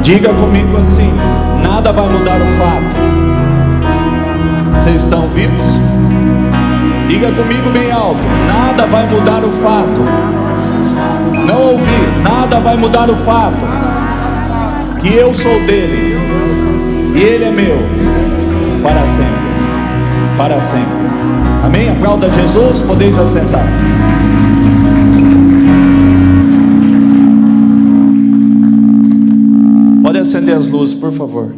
Diga comigo assim: nada vai mudar o fato. Vocês estão vivos? Diga comigo bem alto: nada vai mudar o fato. Não ouvi. Nada vai mudar o fato que eu sou dele e ele é meu para sempre. Para sempre. Amém? Aplauda Jesus. Podeis assentar. Pode acender as luzes, por favor.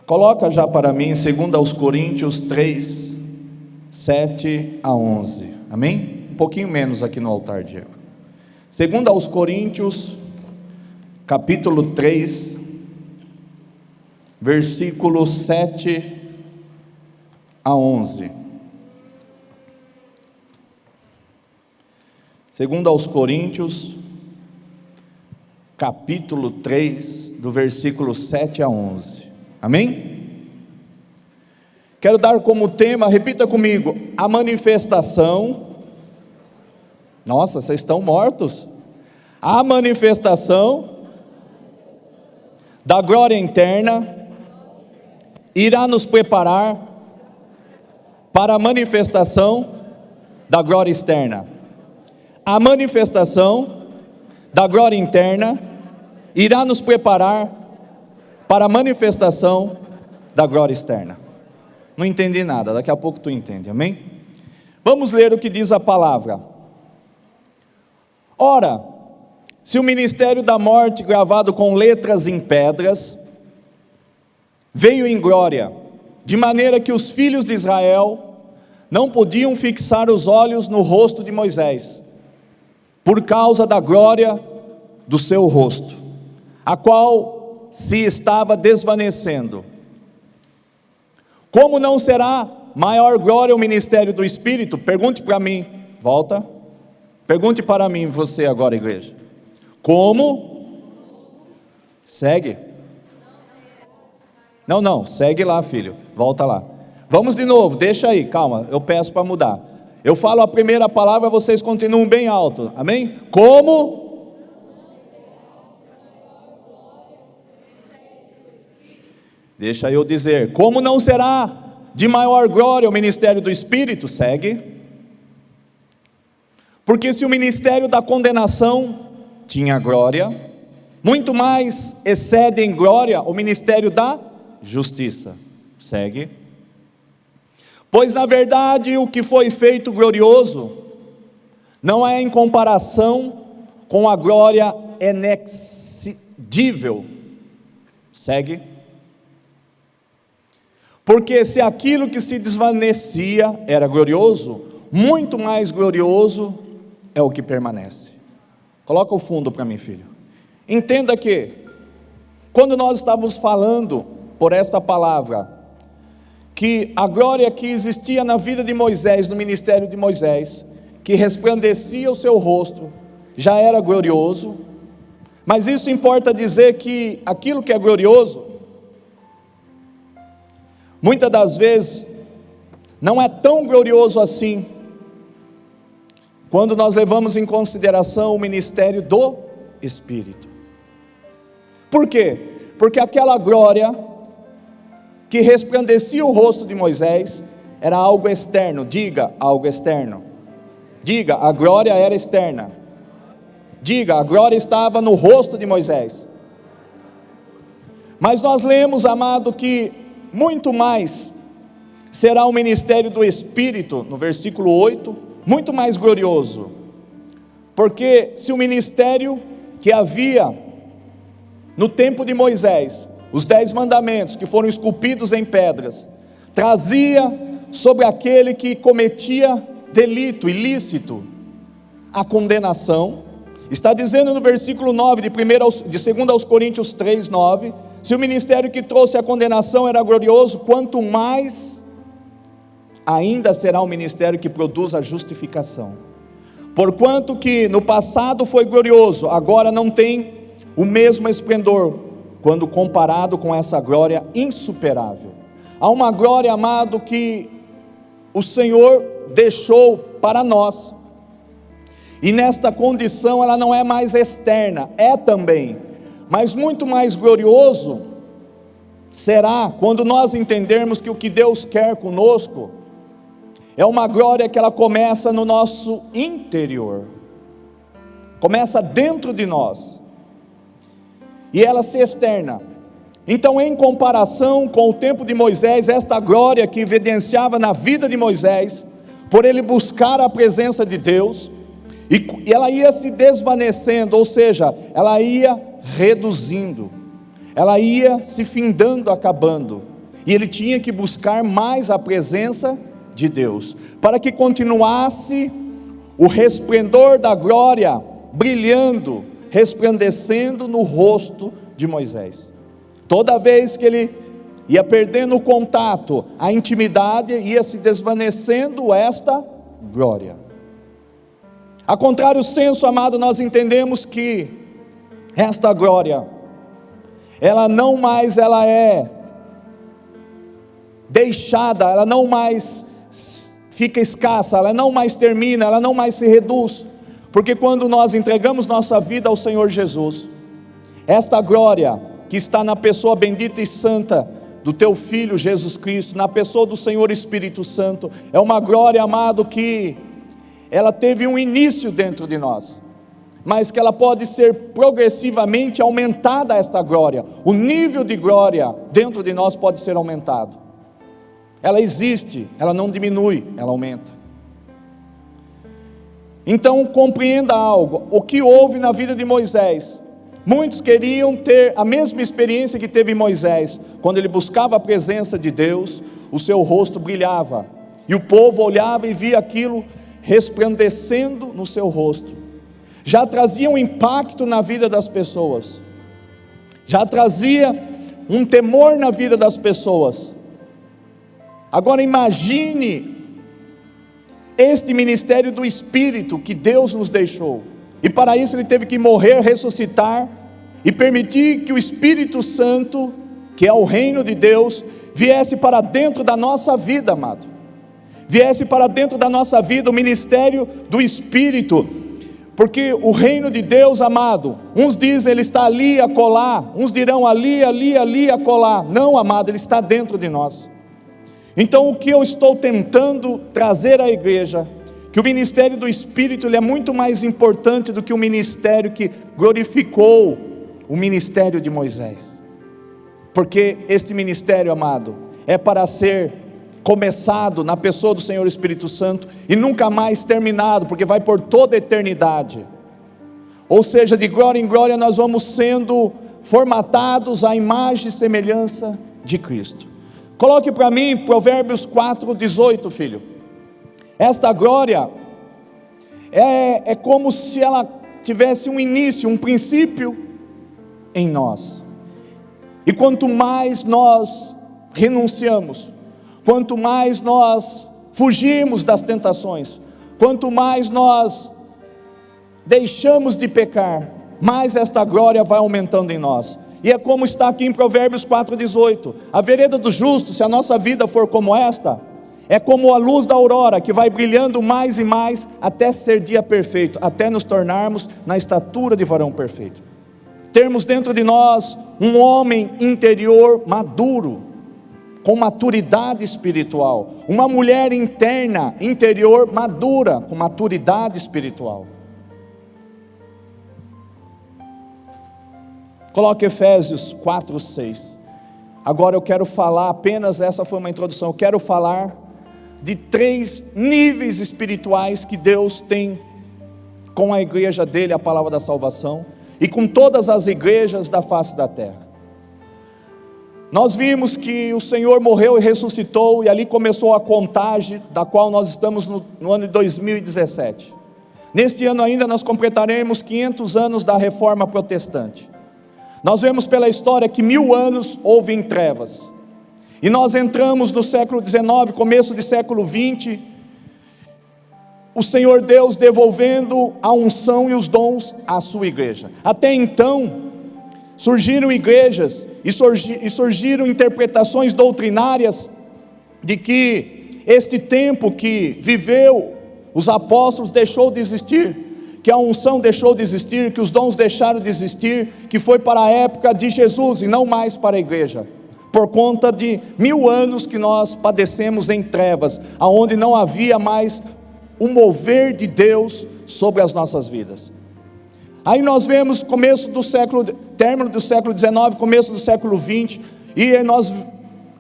Coloca já para mim 2 Coríntios 3, 7 a 11. Amém? Um pouquinho menos aqui no altar, Diego. 2 Coríntios, capítulo 3, versículo 7 a 11. 2 Coríntios, capítulo 3, do versículo 7 a 11. Amém? Quero dar como tema, repita comigo, a manifestação. Nossa, vocês estão mortos. A manifestação da glória interna irá nos preparar para a manifestação da glória externa. A manifestação da glória interna irá nos preparar para a manifestação da glória externa. Não entendi nada, daqui a pouco tu entende, amém? Vamos ler o que diz a palavra. Ora, se o ministério da morte, gravado com letras em pedras, veio em glória, de maneira que os filhos de Israel não podiam fixar os olhos no rosto de Moisés, por causa da glória do seu rosto, a qual se estava desvanecendo. Como não será maior glória o ministério do Espírito? Pergunte para mim, volta, pergunte para mim, você agora, igreja. Como? Segue. Não, segue lá, filho, volta lá. Vamos de novo, deixa aí, calma, eu peço para mudar. Eu falo a primeira palavra, vocês continuam bem alto, amém? Como? Deixa eu dizer, como não será de maior glória o ministério do Espírito? Segue. Porque se o ministério da condenação tinha glória, muito mais excede em glória o ministério da justiça. Segue. Pois na verdade o que foi feito glorioso não é em comparação com a glória inexcedível. Segue. Porque se aquilo que se desvanecia era glorioso, muito mais glorioso é o que permanece. Coloca o fundo para mim, filho. Entenda que, quando nós estávamos falando por esta palavra, que a glória que existia na vida de Moisés, no ministério de Moisés, que resplandecia o seu rosto, já era glorioso, mas isso importa dizer que aquilo que é glorioso, muitas das vezes, não é tão glorioso assim, quando nós levamos em consideração o ministério do Espírito. Por quê? Porque aquela glória que resplandecia o rosto de Moisés era algo externo. Diga, algo externo. Diga, a glória era externa. Diga, a glória estava no rosto de Moisés. Mas nós lemos, amado, que muito mais será o ministério do Espírito, no versículo 8, muito mais glorioso. Porque se o ministério que havia no tempo de Moisés, os 10 mandamentos que foram esculpidos em pedras, trazia sobre aquele que cometia delito ilícito a condenação, está dizendo no versículo 9 de 2 Coríntios 3, 9, se o ministério que trouxe a condenação era glorioso, quanto mais ainda será o ministério que produz a justificação. Porquanto que no passado foi glorioso, agora não tem o mesmo esplendor, quando comparado com essa glória insuperável. Há uma glória, amado, que o Senhor deixou para nós, E nesta condição ela não é mais externa, é também, mas muito mais glorioso será quando nós entendermos que o que Deus quer conosco é uma glória que ela começa no nosso interior, começa dentro de nós, e ela se externa. Então, em comparação com o tempo de Moisés, esta glória que evidenciava na vida de Moisés, por ele buscar a presença de Deus, e ela ia se desvanecendo, ou seja, ela ia reduzindo, ela ia se findando, acabando, e ele tinha que buscar mais a presença de Deus, para que continuasse o resplendor da glória, brilhando, resplandecendo no rosto de Moisés. Toda vez que ele ia perdendo o contato, a intimidade, ia se desvanecendo esta glória. A contrário senso, amado, nós entendemos que esta glória, ela não mais é deixada, ela não mais fica escassa, ela não mais termina, ela não mais se reduz, porque quando nós entregamos nossa vida ao Senhor Jesus, esta glória que está na pessoa bendita e santa do teu Filho Jesus Cristo, na pessoa do Senhor Espírito Santo, é uma glória, amado, que ela teve um início dentro de nós, mas que ela pode ser progressivamente aumentada, esta glória, o nível de glória dentro de nós pode ser aumentado. Ela existe, ela não diminui, ela aumenta. Então compreenda algo, o que houve na vida de Moisés. Muitos queriam ter a mesma experiência que teve Moisés, quando ele buscava a presença de Deus, o seu rosto brilhava, e o povo olhava e via aquilo resplandecendo no seu rosto, já trazia um impacto na vida das pessoas, já trazia um temor na vida das pessoas. Agora imagine este ministério do Espírito que Deus nos deixou, e para isso ele teve que morrer, ressuscitar, e permitir que o Espírito Santo, que é o reino de Deus, viesse para dentro da nossa vida, amado, viesse para dentro da nossa vida o ministério do Espírito, porque o reino de Deus, amado, uns dizem ele está ali, acolá, uns dirão ali, acolá. Não, amado, ele está dentro de nós. Então o que eu estou tentando trazer à igreja, que o ministério do Espírito ele é muito mais importante do que o ministério que glorificou o ministério de Moisés, porque este ministério, amado, é para ser começado na pessoa do Senhor Espírito Santo e nunca mais terminado, porque vai por toda a eternidade. Ou seja, de glória em glória nós vamos sendo formatados à imagem e semelhança de Cristo. Coloque para mim Provérbios 4:18, filho. Esta glória é como se ela tivesse um início, um princípio em nós. E quanto mais nós renunciamos, quanto mais nós fugimos das tentações, quanto mais nós deixamos de pecar, mais esta glória vai aumentando em nós. E é como está aqui em Provérbios 4:18, a vereda do justo, se a nossa vida for como esta, é como a luz da aurora, que vai brilhando mais e mais, até ser dia perfeito, até nos tornarmos na estatura de varão perfeito, termos dentro de nós um homem interior maduro, com maturidade espiritual, uma mulher interna, interior madura, com maturidade espiritual. Coloque Efésios 4:6. Agora eu quero falar, apenas essa foi uma introdução, eu quero falar de 3 níveis espirituais que Deus tem com a igreja dele, a palavra da salvação, e com todas as igrejas da face da terra. Nós vimos que o Senhor morreu e ressuscitou, e ali começou a contagem, da qual nós estamos no ano de 2017. Neste ano ainda nós completaremos 500 anos da reforma protestante. Nós vemos pela história que 1000 anos houve em trevas, e nós entramos no século XIX, começo do século XX, o Senhor Deus devolvendo a unção e os dons à sua igreja. Até então surgiram igrejas e surgiram interpretações doutrinárias de que este tempo que viveu os apóstolos deixou de existir, que a unção deixou de existir, que os dons deixaram de existir, que foi para a época de Jesus e não mais para a igreja, por conta de 1000 anos que nós padecemos em trevas, aonde não havia mais o mover de Deus sobre as nossas vidas. Aí nós vemos término do século XIX, começo do século XX, e nós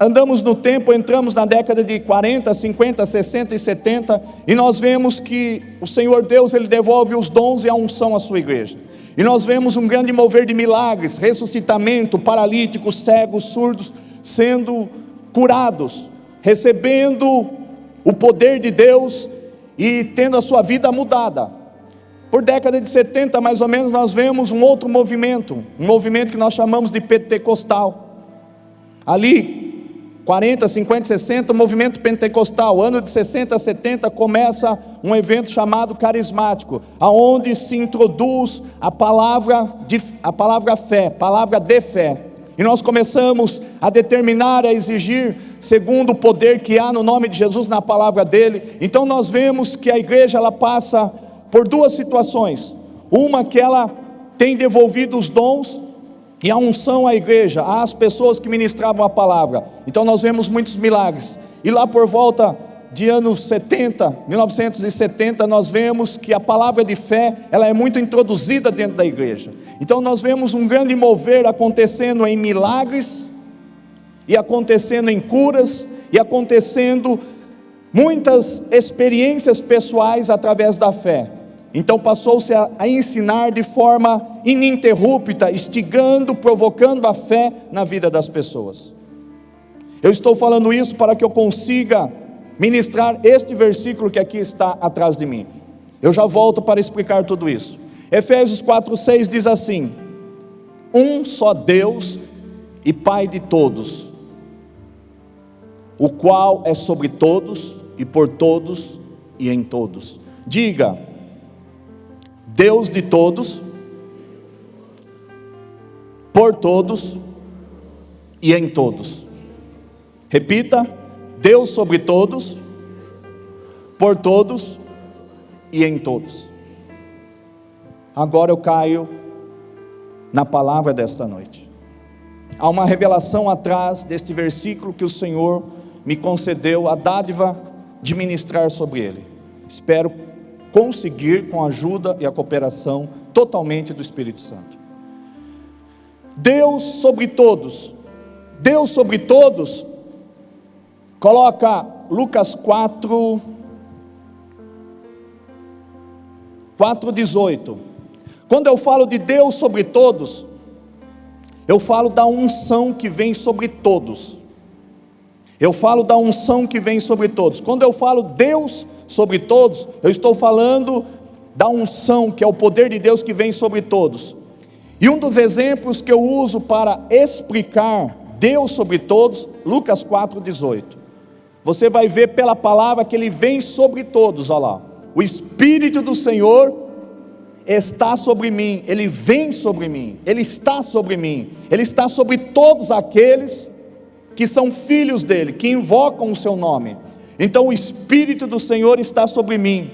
andamos no tempo, entramos na década de 40, 50, 60 e 70, e nós vemos que o Senhor Deus, Ele devolve os dons e a unção à sua igreja. E nós vemos um grande mover de milagres, ressuscitamento, paralíticos, cegos, surdos, sendo curados, recebendo o poder de Deus e tendo a sua vida mudada. Por década de 70, mais ou menos, nós vemos um outro movimento, um movimento que nós chamamos de pentecostal. Ali, 40, 50, 60, o movimento pentecostal. Ano de 60, 70, começa um evento chamado carismático, aonde se introduz a palavra fé, palavra de fé. E nós começamos a determinar, a exigir, segundo o poder que há no nome de Jesus, na palavra dele. Então nós vemos que a igreja, ela passa por duas situações. Uma, que ela tem devolvido os dons e a unção à igreja, às pessoas que ministravam a palavra. Então nós vemos muitos milagres. E lá por volta de anos 70, 1970, nós vemos que a palavra de fé, ela é muito introduzida dentro da igreja. Então nós vemos um grande mover acontecendo em milagres, e acontecendo em curas, e acontecendo muitas experiências pessoais através da fé. Então passou-se a ensinar de forma ininterrupta, instigando, provocando a fé na vida das pessoas. Eu estou falando isso para que eu consiga ministrar este versículo que aqui está atrás de mim. Eu já volto para explicar tudo isso. Efésios 4:6 diz assim: um só Deus e Pai de todos, o qual é sobre todos e por todos e em todos. Diga: Deus de todos, por todos e em todos. Repita: Deus sobre todos, por todos e em todos. Agora eu caio na palavra desta noite. Há uma revelação atrás deste versículo que o Senhor me concedeu a dádiva de ministrar sobre ele. Espero conseguir com a ajuda e a cooperação totalmente do Espírito Santo. Deus sobre todos. Deus sobre todos. Coloca Lucas 4:18. Quando eu falo de Deus sobre todos, eu falo da unção que vem sobre todos. Eu falo da unção que vem sobre todos. Quando eu falo Deus sobre todos, eu estou falando da unção, que é o poder de Deus que vem sobre todos. E um dos exemplos que eu uso para explicar Deus sobre todos, Lucas 4:18. Você vai ver pela palavra que Ele vem sobre todos, olha lá. O Espírito do Senhor está sobre mim, Ele vem sobre mim, Ele está sobre mim, Ele está sobre todos aqueles que são filhos dEle, que invocam o seu nome. Então o Espírito do Senhor está sobre mim,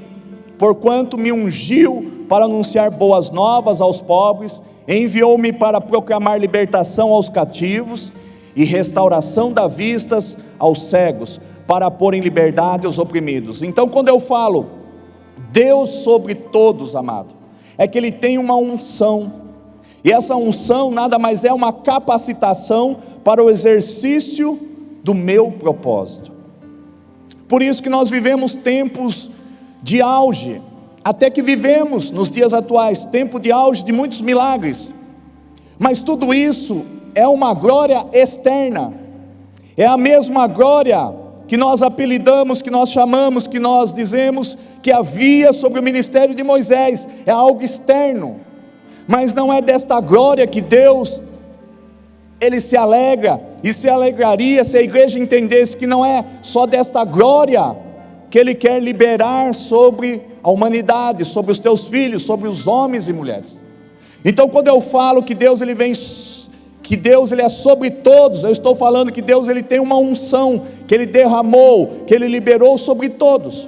porquanto me ungiu para anunciar boas novas aos pobres, enviou-me para proclamar libertação aos cativos e restauração da vistas aos cegos, para pôr em liberdade os oprimidos. Então quando eu falo Deus sobre todos, amado, é que Ele tem uma unção, e essa unção nada mais é uma capacitação para o exercício do meu propósito. Por isso que nós vivemos tempos de auge, até que vivemos nos dias atuais, tempo de auge de muitos milagres, mas tudo isso é uma glória externa, é a mesma glória que nós apelidamos, que nós chamamos, que nós dizemos que havia sobre o ministério de Moisés, é algo externo, mas não é desta glória que Deus, Ele se alegra, e se alegraria se a igreja entendesse que não é só desta glória que Ele quer liberar sobre a humanidade, sobre os teus filhos, sobre os homens e mulheres. Então quando eu falo que Deus Ele vem, que Deus Ele é sobre todos, eu estou falando que Deus Ele tem uma unção, que Ele derramou, que Ele liberou sobre todos.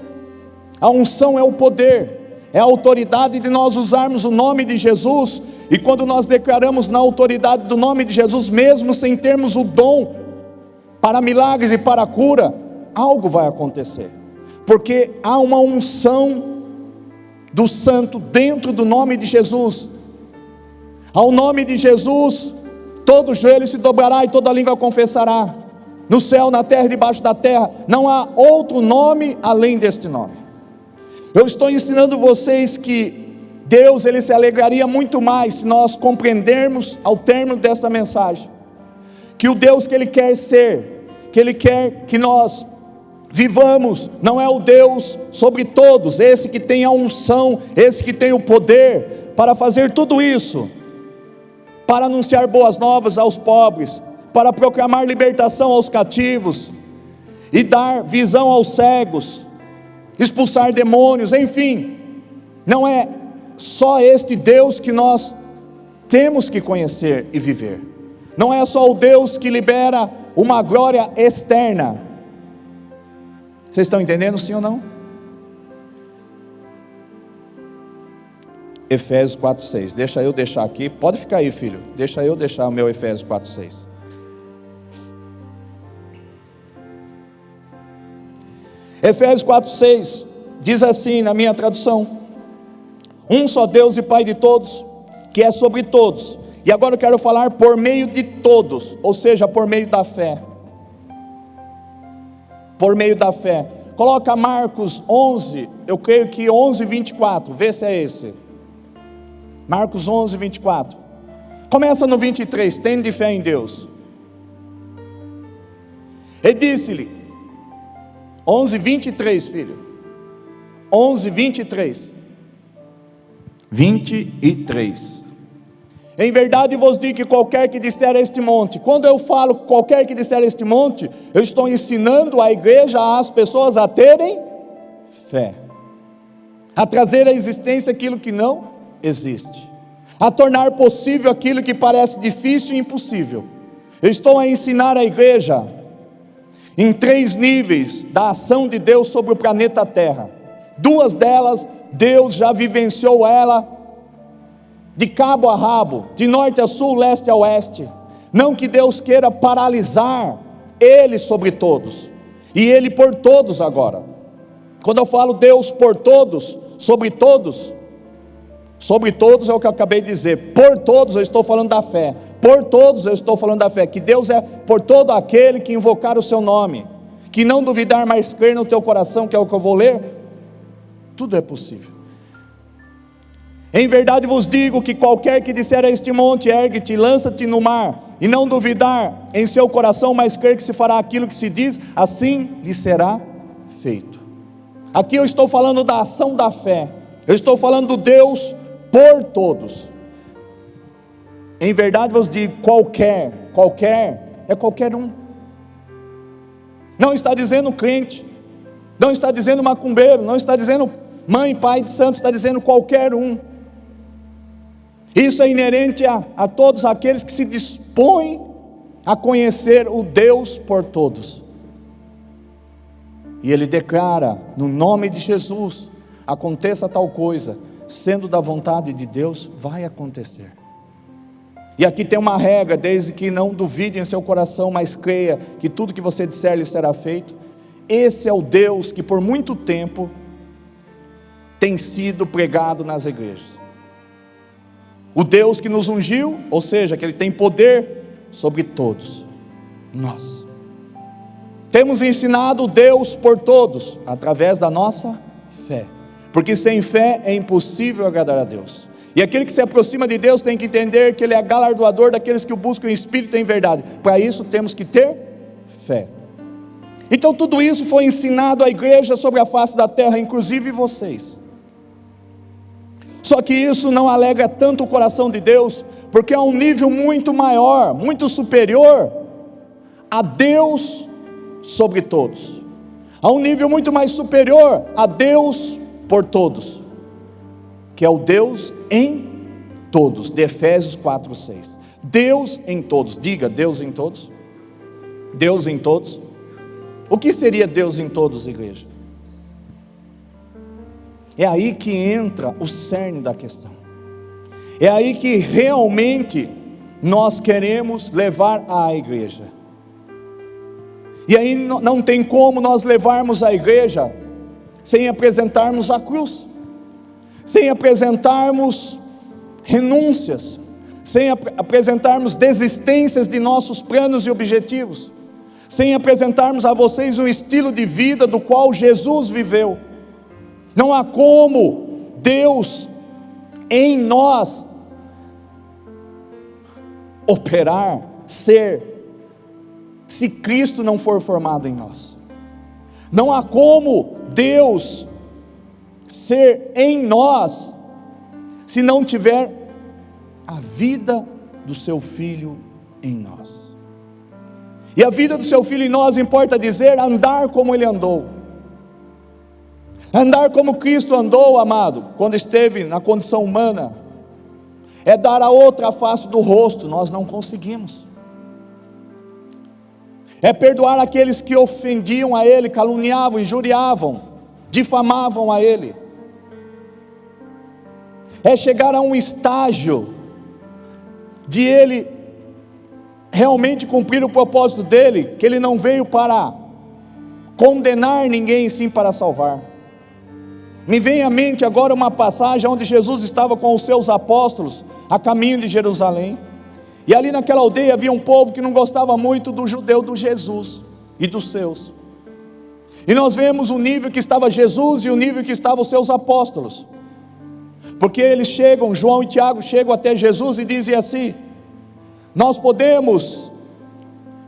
A unção é o poder, é a autoridade de nós usarmos o nome de Jesus, e quando nós declaramos na autoridade do nome de Jesus, mesmo sem termos o dom para milagres e para cura, algo vai acontecer, porque há uma unção do santo dentro do nome de Jesus. Ao nome de Jesus, todo joelho se dobrará e toda língua confessará, no céu, na terra e debaixo da terra, não há outro nome além deste nome. Eu estou ensinando vocês que Deus, Ele se alegraria muito mais se nós compreendermos ao término desta mensagem, que o Deus que Ele quer ser, que Ele quer que nós vivamos, não é o Deus sobre todos, esse que tem a unção, esse que tem o poder para fazer tudo isso, para anunciar boas novas aos pobres, para proclamar libertação aos cativos, e dar visão aos cegos, expulsar demônios, enfim, não é só este Deus que nós temos que conhecer e viver, não é só o Deus que libera uma glória externa. Vocês estão entendendo, sim ou não? Efésios 4:6, deixa eu deixar aqui, pode ficar aí, filho, deixa eu deixar o meu Efésios 4:6. Efésios 4:6 diz assim na minha tradução: um só Deus e Pai de todos, que é sobre todos. E agora eu quero falar por meio de todos, ou seja, por meio da fé. Por meio da fé. Coloca Marcos 11, eu creio que 11:24, vê se é esse. Marcos 11:24. Começa no 23, tende fé em Deus. E disse-lhe, 11:23, filho. 11:23. 23. Em verdade vos digo que qualquer que disser a este monte, quando eu falo qualquer que disser a este monte, eu estou ensinando a igreja, as pessoas a terem fé, a trazer à existência aquilo que não existe, a tornar possível aquilo que parece difícil e impossível. Eu estou a ensinar a igreja em 3 níveis da ação de Deus sobre o planeta Terra. 2 delas, Deus já vivenciou ela de cabo a rabo, de norte a sul, leste a oeste. Não que Deus queira paralisar Ele sobre todos, e Ele por todos agora. Quando eu falo Deus por todos, sobre todos é o que eu acabei de dizer. Por todos eu estou falando da fé. Por todos eu estou falando da fé, que Deus é por todo aquele que invocar o seu nome, que não duvidar, mas crer no teu coração, que é o que eu vou ler. Tudo é possível. Em verdade vos digo que qualquer que disser a este monte, ergue-te, lança-te no mar, e não duvidar em seu coração, mas crer que se fará aquilo que se diz, assim lhe será feito. Aqui eu estou falando da ação da fé, eu estou falando do Deus por todos. Em verdade vos digo, qualquer é qualquer um. Não está dizendo crente, não está dizendo macumbeiro, não está dizendo mãe, pai de santo, está dizendo qualquer um. Isso é inerente a todos aqueles que se dispõem a conhecer o Deus por todos. E Ele declara, no nome de Jesus, aconteça tal coisa, sendo da vontade de Deus, vai acontecer. E aqui tem uma regra, desde que não duvide em seu coração, mas creia que tudo que você disser lhe será feito. Esse é o Deus que por muito tempo tem sido pregado nas igrejas. O Deus que nos ungiu, ou seja, que Ele tem poder sobre todos nós. Temos ensinado o Deus por todos, através da nossa fé, porque sem fé é impossível agradar a Deus. E aquele que se aproxima de Deus tem que entender que Ele é galardoador daqueles que o buscam em espírito e em verdade. Para isso temos que ter fé. Então tudo isso foi ensinado à igreja sobre a face da terra, inclusive vocês. Só que isso não alegra tanto o coração de Deus, porque é um nível muito maior, muito superior a Deus sobre todos. Há um nível muito mais superior a Deus por todos, que é o Deus em todos, de Efésios 4:6. Deus em todos, diga Deus em todos. Deus em todos. O que seria Deus em todos, igreja? É aí que entra o cerne da questão. É aí que realmente nós queremos levar a igreja. E aí não tem como nós levarmos a igreja sem apresentarmos a cruz, sem apresentarmos renúncias, sem apresentarmos desistências de nossos planos e objetivos, sem apresentarmos a vocês um estilo de vida do qual Jesus viveu. Não há como Deus em nós operar, ser, se Cristo não for formado em nós. Não há como Deus ser em nós se não tiver a vida do seu Filho em nós. E a vida do seu Filho em nós, importa dizer, andar como Ele andou. Andar como Cristo andou, amado, quando esteve na condição humana, é dar a outra face do rosto. Nós não conseguimos. É perdoar aqueles que ofendiam a Ele, caluniavam, injuriavam, difamavam a Ele. É chegar a um estágio de Ele realmente cumprir o propósito dEle, que Ele não veio para condenar ninguém, sim para salvar. Me vem à mente agora uma passagem onde Jesus estava com os seus apóstolos a caminho de Jerusalém. E ali naquela aldeia havia um povo que não gostava muito do judeu, do Jesus e dos seus. E nós vemos o nível que estava Jesus e o nível que estavam os seus apóstolos. Porque eles chegam, João e Tiago chegam até Jesus e dizem assim: nós podemos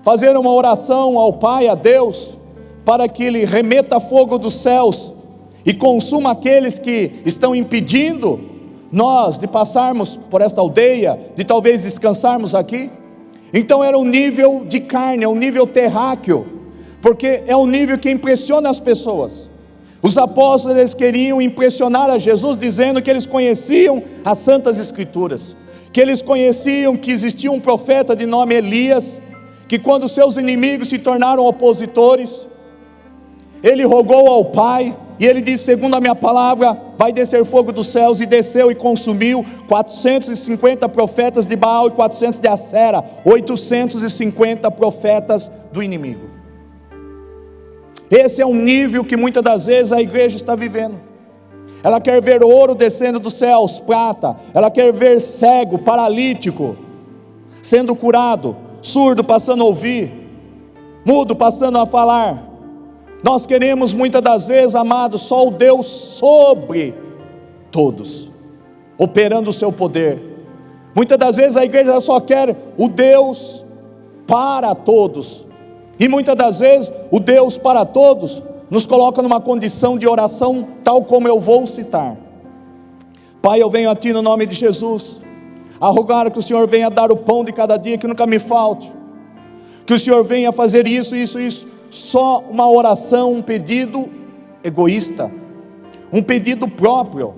fazer uma oração ao Pai, a Deus, para que Ele remeta fogo dos céus e consuma aqueles que estão impedindo nós de passarmos por esta aldeia, de talvez descansarmos aqui. Então era um nível de carne, é um nível terráqueo, porque é um nível que impressiona as pessoas. Os apóstolos, eles queriam impressionar a Jesus, dizendo que eles conheciam as Santas Escrituras, que eles conheciam que existia um profeta de nome Elias, que quando seus inimigos se tornaram opositores, ele rogou ao Pai, e ele disse: segundo a minha palavra, vai descer fogo dos céus, e desceu e consumiu 450 profetas de Baal e 400 de Acera, 850 profetas do inimigo. Esse é um nível que muitas das vezes a igreja está vivendo. Ela quer ver ouro descendo dos céus, prata, ela quer ver cego, paralítico sendo curado, surdo passando a ouvir, mudo passando a falar. Nós queremos muitas das vezes, amados, só o Deus sobre todos, operando o seu poder. Muitas das vezes a igreja só quer o Deus para todos, e muitas das vezes o Deus para todos nos coloca numa condição de oração tal como eu vou citar. Pai, eu venho a Ti no nome de Jesus, a rogar que o Senhor venha dar o pão de cada dia, que nunca me falte, que o Senhor venha fazer isso, só uma oração, um pedido egoísta, um pedido próprio,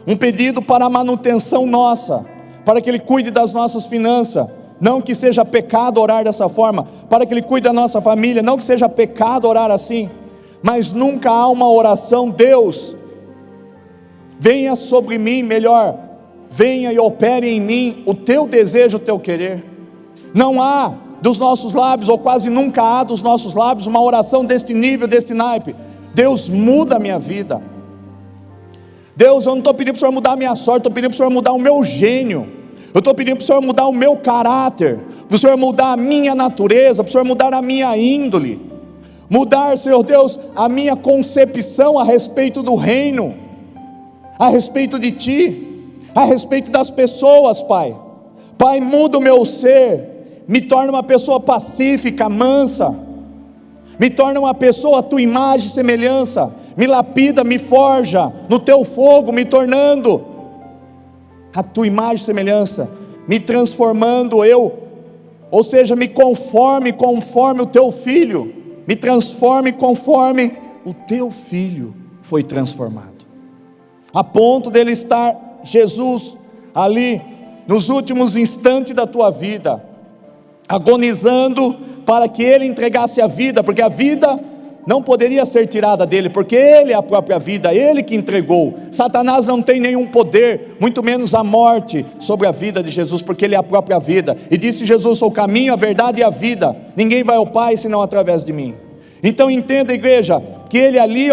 um pedido para a manutenção nossa, para que Ele cuide das nossas finanças. Não que seja pecado orar dessa forma, para que Ele cuide da nossa família, não que seja pecado orar assim, mas nunca há uma oração: Deus, venha sobre mim, melhor, venha e opere em mim o Teu desejo, o Teu querer. Não há dos nossos lábios, ou quase nunca há dos nossos lábios, uma oração deste nível, deste naipe: Deus, muda a minha vida. Deus, eu não estou pedindo para o Senhor mudar a minha sorte, estou pedindo para o Senhor mudar o meu gênio, eu estou pedindo para o Senhor mudar o meu caráter, para o Senhor mudar a minha natureza, para o Senhor mudar a minha índole, mudar, Senhor Deus, a minha concepção a respeito do reino, a respeito de Ti, a respeito das pessoas, Pai. Pai, muda o meu ser, me torna uma pessoa pacífica, mansa, me torna uma pessoa a Tua imagem e semelhança, me lapida, me forja no Teu fogo, me tornando a Tua imagem e semelhança, me transformando ou seja, me conforme o Teu Filho, me transforme conforme o Teu Filho foi transformado, a ponto dele estar, Jesus, ali, nos últimos instantes da tua vida, agonizando para que Ele entregasse a vida, porque a vida não poderia ser tirada dele, porque ele é a própria vida, ele que entregou. Satanás não tem nenhum poder, muito menos a morte, sobre a vida de Jesus, porque ele é a própria vida. E disse Jesus: sou o caminho, a verdade e a vida, ninguém vai ao Pai senão através de mim. Então entenda, igreja, que ele ali,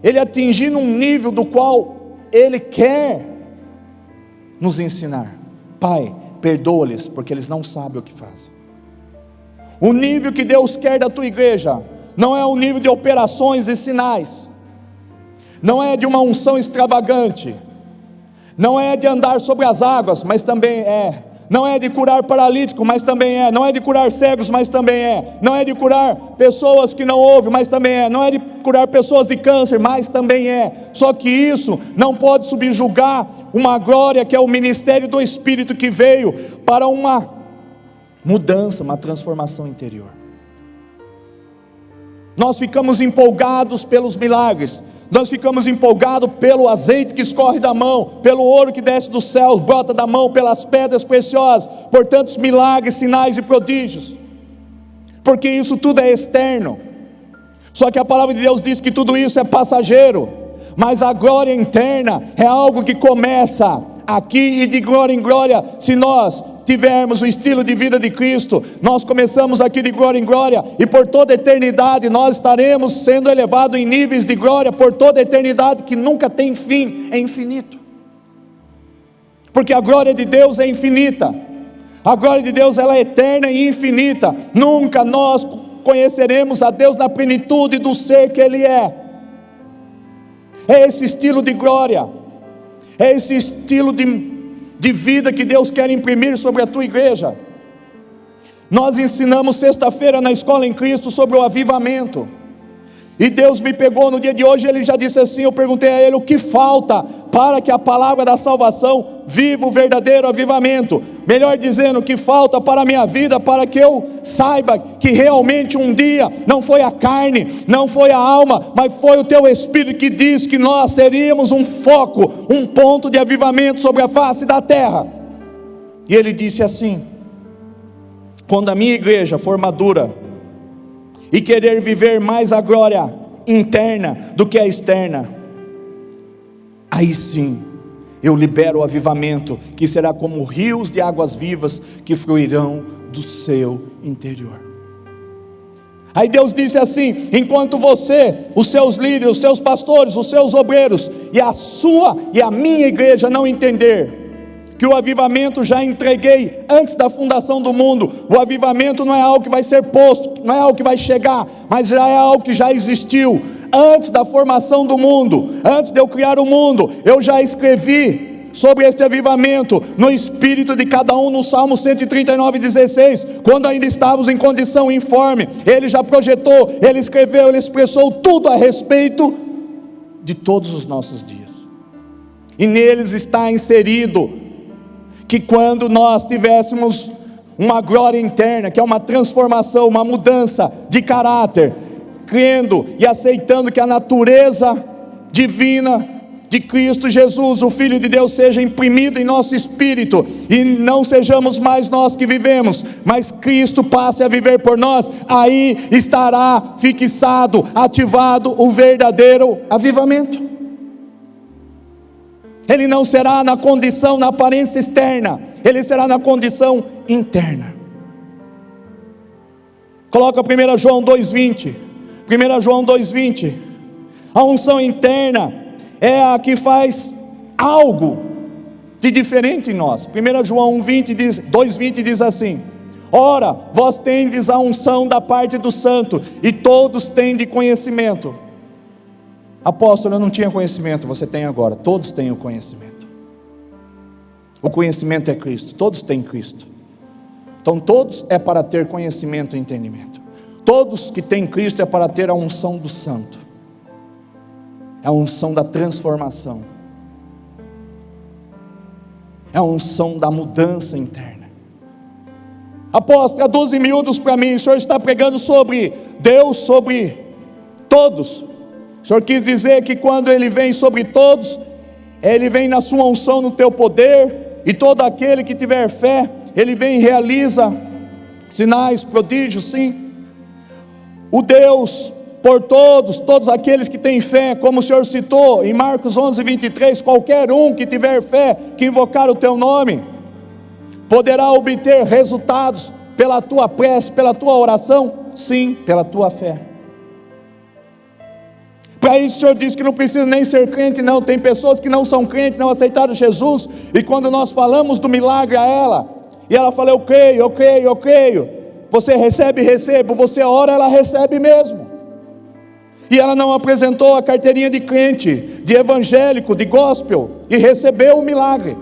ele atingindo um nível do qual ele quer nos ensinar. Pai, perdoa-lhes, porque eles não sabem o que fazem. O nível que Deus quer da tua igreja não é um nível de operações e sinais, não é de uma unção extravagante, não é de andar sobre as águas, mas também é. Não é de curar paralítico, mas também é. Não é de curar cegos, mas também é. Não é de curar pessoas que não ouvem, mas também é. Não é de curar pessoas de câncer, mas também é. Só que isso não pode subjugar uma glória que é o ministério do Espírito, que veio para uma mudança, uma transformação interior. Nós ficamos empolgados pelos milagres, nós ficamos empolgados pelo azeite que escorre da mão, pelo ouro que desce dos céus, brota da mão, pelas pedras preciosas, por tantos milagres, sinais e prodígios, porque isso tudo é externo. Só que a palavra de Deus diz que tudo isso é passageiro, mas a glória interna é algo que começa aqui e de glória em glória. Se nós tivermos o estilo de vida de Cristo, nós começamos aqui de glória em glória, e por toda a eternidade nós estaremos sendo elevados em níveis de glória por toda a eternidade, que nunca tem fim, é infinito, porque a glória de Deus é infinita, a glória de Deus ela é eterna e infinita. Nunca nós conheceremos a Deus na plenitude do ser que Ele é. É esse estilo de glória, é esse estilo de vida que Deus quer imprimir sobre a tua igreja. Nós ensinamos sexta-feira na Escola em Cristo sobre o avivamento, e Deus me pegou no dia de hoje. Ele já disse assim, eu perguntei a Ele: o que falta para que a palavra da salvação viva o verdadeiro avivamento? Melhor dizendo, o que falta para a minha vida, para que eu saiba que realmente um dia não foi a carne, não foi a alma, mas foi o teu Espírito que diz que nós seríamos um foco, um ponto de avivamento sobre a face da terra. E Ele disse assim: quando a minha igreja for madura e querer viver mais a glória interna do que a externa, aí sim eu libero o avivamento, que será como rios de águas vivas que fluirão do seu interior. Aí Deus disse assim: enquanto você, os seus líderes, os seus pastores, os seus obreiros e a sua e a minha igreja não entender que o avivamento já entreguei antes da fundação do mundo. O avivamento não é algo que vai ser posto, não é algo que vai chegar, mas já é algo que já existiu antes da formação do mundo. Antes de eu criar o mundo, eu já escrevi sobre este avivamento no espírito de cada um, no Salmo 139:16, quando ainda estávamos em condição informe. Ele já projetou, Ele escreveu, Ele expressou tudo a respeito de todos os nossos dias, e neles está inserido que quando nós tivéssemos uma glória interna, que é uma transformação, uma mudança de caráter, crendo e aceitando que a natureza divina de Cristo Jesus, o Filho de Deus, seja imprimida em nosso espírito, e não sejamos mais nós que vivemos, mas Cristo passe a viver por nós, aí estará fixado, ativado o verdadeiro avivamento. Ele não será na condição, na aparência externa, ele será na condição interna. Coloca 1 João 2,20. 1 João 2,20. A unção interna é a que faz algo de diferente em nós. 1 João 2,20 diz assim: ora, vós tendes a unção da parte do santo, e todos têm de conhecimento. Apóstolo, eu não tinha conhecimento, você tem agora. Todos têm o conhecimento. O conhecimento é Cristo, todos têm Cristo. Então todos é para ter conhecimento e entendimento. Todos que têm Cristo é para ter a unção do santo, é a unção da transformação, é a unção da mudança interna. Apóstolo, traduz em miúdos para mim. O senhor está pregando sobre Deus, sobre todos. O Senhor quis dizer que quando Ele vem sobre todos, Ele vem na sua unção, no teu poder, e todo aquele que tiver fé, Ele vem e realiza sinais, prodígios, sim. O Deus por todos aqueles que têm fé, como o Senhor citou em Marcos 11:23, qualquer um que tiver fé, que invocar o teu nome, poderá obter resultados pela tua prece, pela tua oração, sim, pela tua fé. Para isso o Senhor diz que não precisa nem ser crente, não. Tem pessoas que não são crentes, não aceitaram Jesus, e quando nós falamos do milagre a ela, e ela fala, eu creio, você recebe, recebo, você ora, ela recebe mesmo. E ela não apresentou a carteirinha de crente, de evangélico, de gospel, e recebeu o milagre.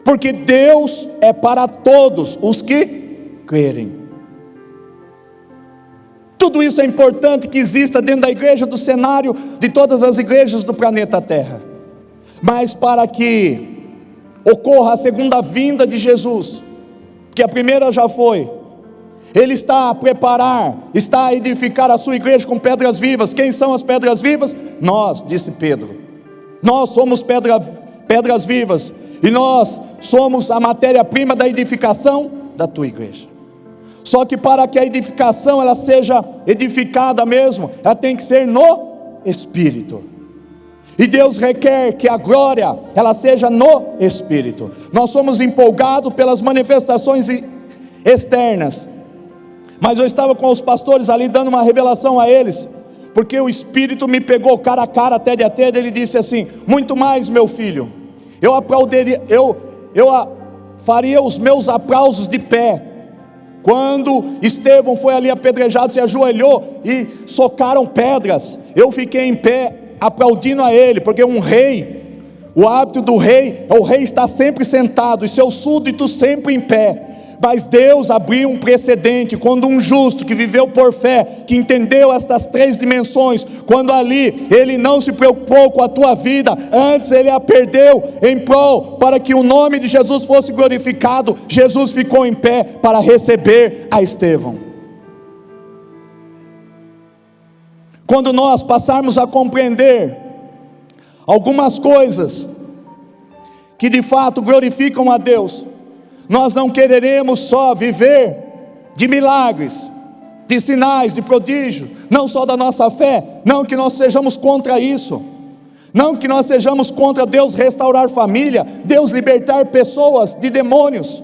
Porque Deus é para todos os que crerem. Tudo isso é importante que exista dentro da igreja, do cenário de todas as igrejas do planeta Terra. Mas para que ocorra a segunda vinda de Jesus, que a primeira já foi, Ele está a preparar, está a edificar a sua igreja com pedras vivas. Quem são as pedras vivas? Nós, disse Pedro. Nós somos pedras vivas, e nós somos a matéria-prima da edificação da tua igreja. Só que para que a edificação ela seja edificada mesmo, ela tem que ser no Espírito. E Deus requer que a glória ela seja no Espírito. Nós somos empolgados pelas manifestações externas, mas eu estava com os pastores ali dando uma revelação a eles, porque o Espírito me pegou cara a cara, tete a tete. Ele disse assim: muito mais, meu filho, eu aplaudiria, eu faria os meus aplausos de pé quando Estevão foi ali apedrejado, se ajoelhou e socaram pedras. Eu fiquei em pé aplaudindo a ele, porque um rei, o hábito do rei é o rei estar sempre sentado e seus súditos sempre em pé. Mas Deus abriu um precedente, quando um justo que viveu por fé, que entendeu estas três dimensões, quando ali ele não se preocupou com a tua vida, antes ele a perdeu em prol, para que o nome de Jesus fosse glorificado, Jesus ficou em pé para receber a Estevão. Quando nós passarmos a compreender algumas coisas que de fato glorificam a Deus, nós não quereremos só viver de milagres, de sinais, de prodígio, não só da nossa fé. Não que nós sejamos contra isso, não que nós sejamos contra Deus restaurar família, Deus libertar pessoas de demônios.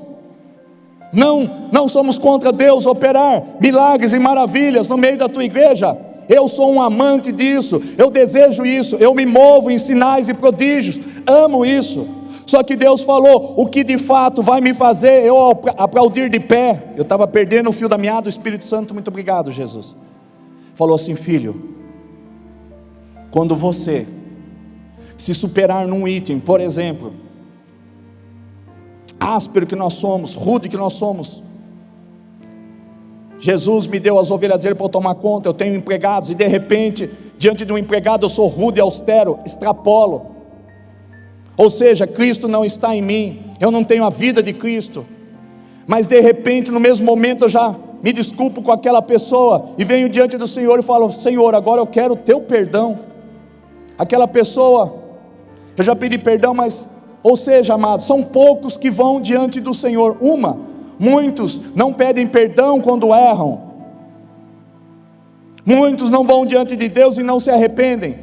Não somos contra Deus operar milagres e maravilhas no meio da tua igreja. Eu sou um amante disso, eu desejo isso, eu me movo em sinais e prodígios, amo isso. Só que Deus falou, o que de fato vai me fazer eu aplaudir de pé. Eu estava perdendo o fio da meada, o Espírito Santo, muito obrigado, Jesus. Falou assim: filho, quando você se superar num item, por exemplo, áspero que nós somos, rude que nós somos, Jesus me deu as ovelhas dele para eu tomar conta, eu tenho empregados, e de repente, diante de um empregado eu sou rude e austero, extrapolo. Ou seja, Cristo não está em mim, eu não tenho a vida de Cristo, mas de repente no mesmo momento eu já me desculpo com aquela pessoa, e venho diante do Senhor e falo: Senhor, agora eu quero o teu perdão. Aquela pessoa, eu já pedi perdão, mas, ou seja, amados, são poucos que vão diante do Senhor. Muitos não pedem perdão quando erram, muitos não vão diante de Deus e não se arrependem.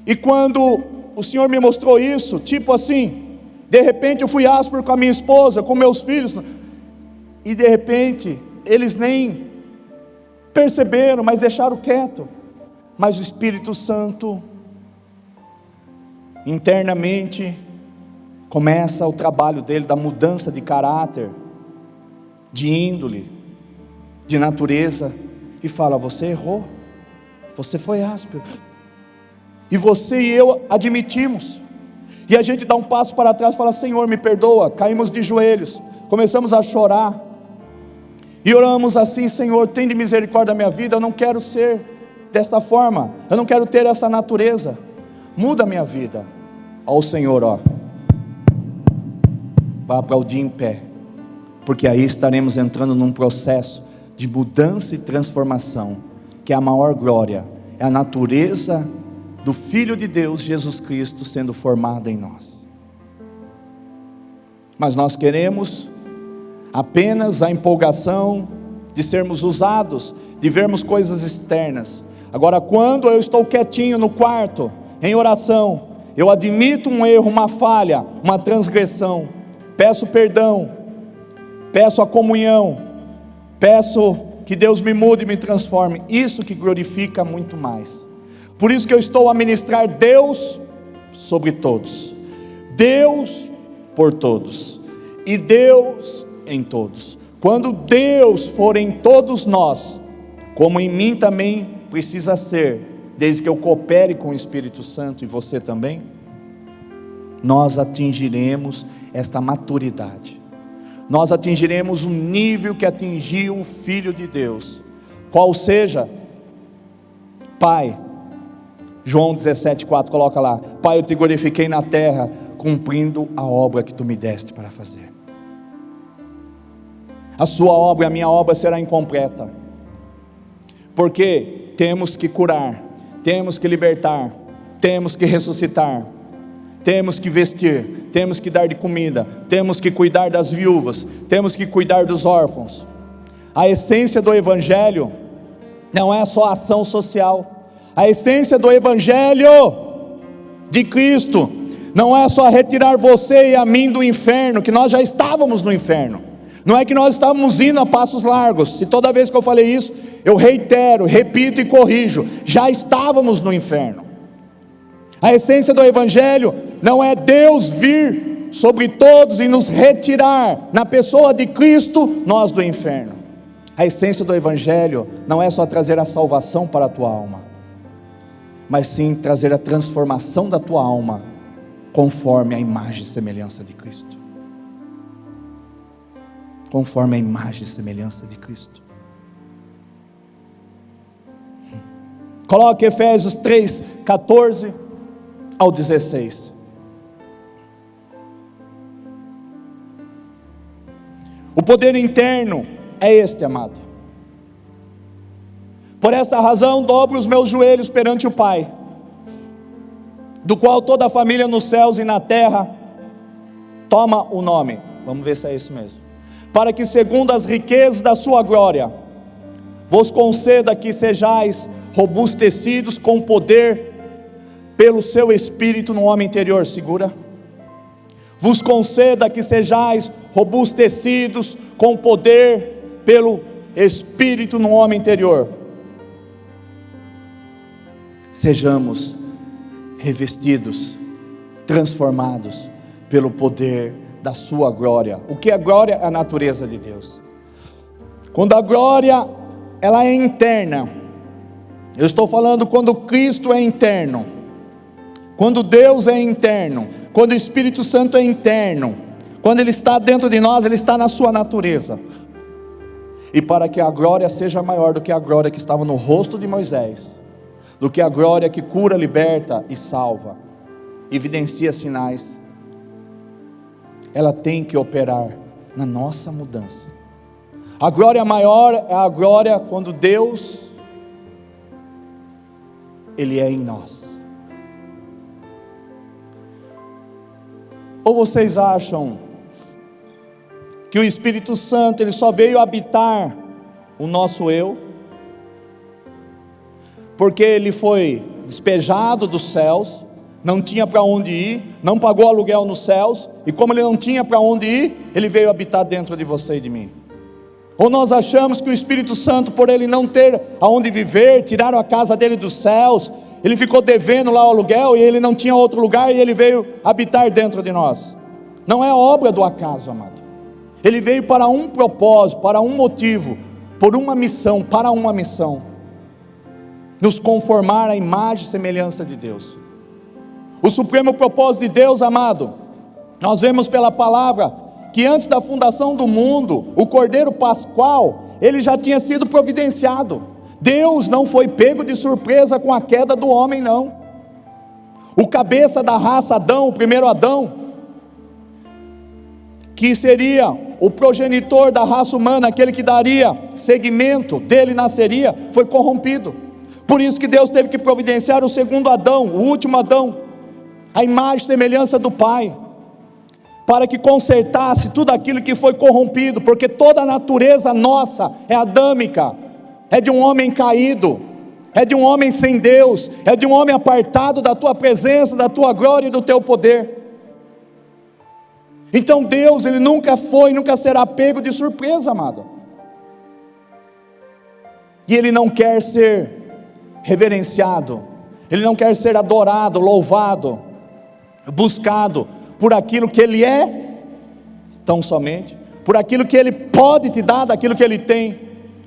E quando o Senhor me mostrou isso, tipo assim, de repente eu fui áspero com a minha esposa, com meus filhos, e de repente eles nem perceberam, mas deixaram quieto. Mas o Espírito Santo internamente começa o trabalho dele, da mudança de caráter, de índole, de natureza, e fala: você errou, você foi áspero. E você e eu admitimos, e a gente dá um passo para trás e fala: Senhor, me perdoa. Caímos de joelhos, começamos a chorar, e oramos assim: Senhor, tem de misericórdia da minha vida, eu não quero ser desta forma, eu não quero ter essa natureza, muda a minha vida. Ó, o Senhor, vai aplaudir em pé, porque aí estaremos entrando num processo de mudança e transformação, que é a maior glória, é a natureza do Filho de Deus, Jesus Cristo, sendo formada em nós. Mas nós queremos apenas a empolgação de sermos usados, de vermos coisas externas. Agora, quando eu estou quietinho no quarto, em oração, eu admito um erro, uma falha, uma transgressão, peço perdão, peço a comunhão, peço que Deus me mude e me transforme, isso que glorifica muito mais. Por isso que eu estou a ministrar Deus sobre todos, Deus por todos, e Deus em todos. Quando Deus for em todos nós, como em mim também precisa ser, desde que eu coopere com o Espírito Santo e você também, nós atingiremos esta maturidade, nós atingiremos o nível que atingiu o Filho de Deus, qual seja, Pai, João 17,4, coloca lá, Pai, eu te glorifiquei na terra, cumprindo a obra que tu me deste para fazer. A sua obra e a minha obra será incompleta, porque temos que curar, temos que libertar, temos que ressuscitar, temos que vestir, temos que dar de comida, temos que cuidar das viúvas, temos que cuidar dos órfãos. A essência do Evangelho não é só ação social, a essência do Evangelho de Cristo não é só retirar você e a mim do inferno, que nós já estávamos no inferno. Não é que nós estávamos indo a passos largos, se toda vez que eu falei isso, eu reitero, repito e corrijo, já estávamos no inferno. A essência do Evangelho não é Deus vir sobre todos e nos retirar, na pessoa de Cristo, nós do inferno. A essência do Evangelho não é só trazer a salvação para a tua alma, mas sim trazer a transformação da tua alma, conforme a imagem e semelhança de Cristo. Conforme a imagem e semelhança de Cristo. Coloque Efésios 3, 14 ao 16. O poder interno é este, amado. Por esta razão dobro os meus joelhos perante o Pai, do qual toda a família nos céus e na terra toma o nome. Vamos ver se é isso mesmo. Para que segundo as riquezas da sua glória, vos conceda que sejais robustecidos com poder, pelo seu Espírito no homem interior. Segura. Vos conceda que sejais robustecidos com poder, pelo Espírito no homem interior. Sejamos revestidos, transformados pelo poder da sua glória. O que é glória? É a natureza de Deus. Quando a glória ela é interna, eu estou falando quando Cristo é interno, quando Deus é interno, quando o Espírito Santo é interno, quando Ele está dentro de nós, Ele está na sua natureza. E para que a glória seja maior do que a glória que estava no rosto de Moisés, do que a glória que cura, liberta e salva, evidencia sinais, ela tem que operar na nossa mudança. A glória maior é a glória quando Deus, Ele é em nós. Ou vocês acham que o Espírito Santo Ele só veio habitar o nosso eu, porque Ele foi despejado dos céus, não tinha para onde ir, não pagou aluguel nos céus, e como Ele não tinha para onde ir, Ele veio habitar dentro de você e de mim? Ou nós achamos que o Espírito Santo, por Ele não ter aonde viver, tiraram a casa dele dos céus, Ele ficou devendo lá o aluguel, e Ele não tinha outro lugar, e Ele veio habitar dentro de nós? Não é obra do acaso, amado. Ele veio para um propósito, para um motivo, por uma missão, para uma missão: nos conformar à imagem e semelhança de Deus. O supremo propósito de Deus, amado, nós vemos pela palavra, que antes da fundação do mundo, o Cordeiro Pascual, ele já tinha sido providenciado. Deus não foi pego de surpresa com a queda do homem, não. O cabeça da raça Adão, o primeiro Adão, que seria o progenitor da raça humana, aquele que daria seguimento, dele nasceria, foi corrompido. Por isso que Deus teve que providenciar o segundo Adão, o último Adão, a imagem e semelhança do Pai, para que consertasse tudo aquilo que foi corrompido, porque toda a natureza nossa é adâmica, é de um homem caído, é de um homem sem Deus, é de um homem apartado da tua presença, da tua glória e do teu poder. Então Deus, Ele nunca foi, nunca será pego de surpresa, amado. E Ele não quer ser reverenciado, Ele não quer ser adorado, louvado, buscado por aquilo que Ele é, tão somente, por aquilo que Ele pode te dar, daquilo que Ele tem.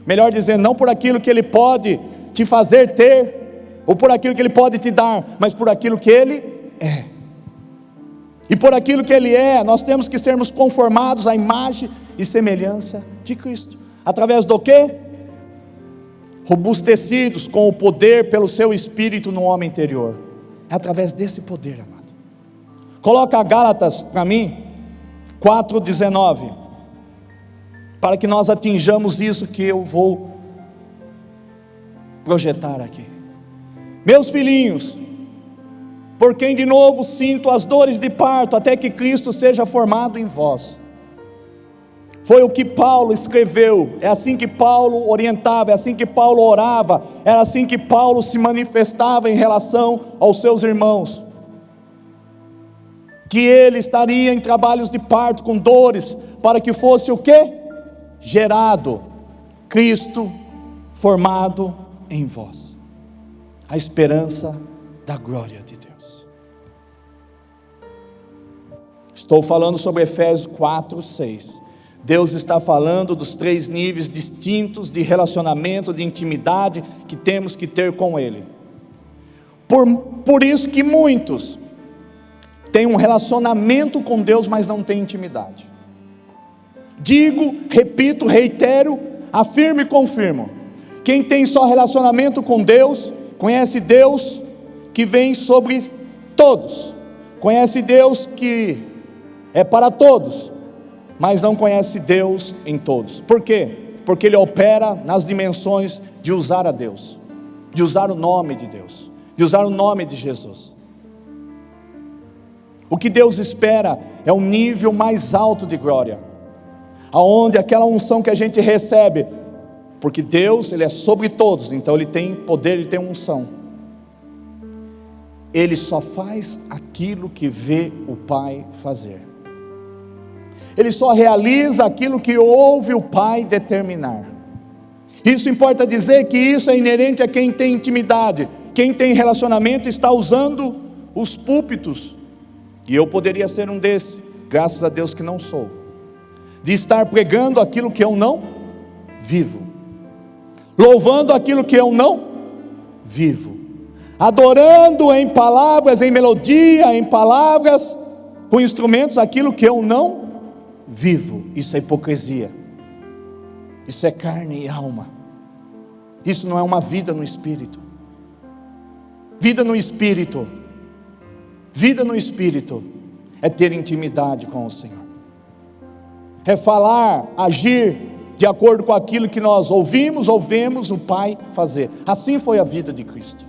Melhor dizendo, não por aquilo que Ele pode te fazer ter, ou por aquilo que Ele pode te dar, mas por aquilo que Ele é. E por aquilo que Ele é, nós temos que sermos conformados à imagem e semelhança de Cristo. Através do quê? Robustecidos com o poder pelo seu Espírito no homem interior. É através desse poder, amado. Coloca Gálatas para mim, 4:19, para que nós atinjamos isso que eu vou projetar aqui. Meus filhinhos, por quem de novo sinto as dores de parto, até que Cristo seja formado em vós. Foi o que Paulo escreveu, é assim que Paulo orientava, é assim que Paulo orava, era assim que Paulo se manifestava em relação aos seus irmãos. Que ele estaria em trabalhos de parto, com dores, para que fosse o quê? Gerado Cristo formado em vós, a esperança da glória de Deus. Estou falando sobre Efésios 4:6. Deus está falando dos 3 níveis distintos de relacionamento, de intimidade que temos que ter com Ele. Por isso que muitos têm um relacionamento com Deus, mas não têm intimidade. Digo, repito, reitero, afirmo e confirmo: quem tem só relacionamento com Deus, conhece Deus que vem sobre todos, conhece Deus que é para todos, mas não conhece Deus em todos. Por quê? Porque ele opera nas dimensões de usar a Deus, de usar o nome de Deus, de usar o nome de Jesus. O que Deus espera é um nível mais alto de glória, aonde aquela unção que a gente recebe, porque Deus, Ele é sobre todos, então Ele tem poder, Ele tem unção. Ele só faz aquilo que vê o Pai fazer. Ele só realiza aquilo que ouve o Pai determinar. Isso importa dizer que isso é inerente a quem tem intimidade. Quem tem relacionamento está usando os púlpitos, e eu poderia ser um desses, graças a Deus que não sou, de estar pregando aquilo que eu não vivo, louvando aquilo que eu não vivo, adorando em palavras, em melodia, em palavras, com instrumentos, aquilo que eu não vivo. Isso é hipocrisia, isso é carne e alma, isso não é uma vida no Espírito. Vida no Espírito, vida no Espírito é ter intimidade com o Senhor, é falar, agir de acordo com aquilo que nós ouvimos ou vemos o Pai fazer. Assim foi a vida de Cristo.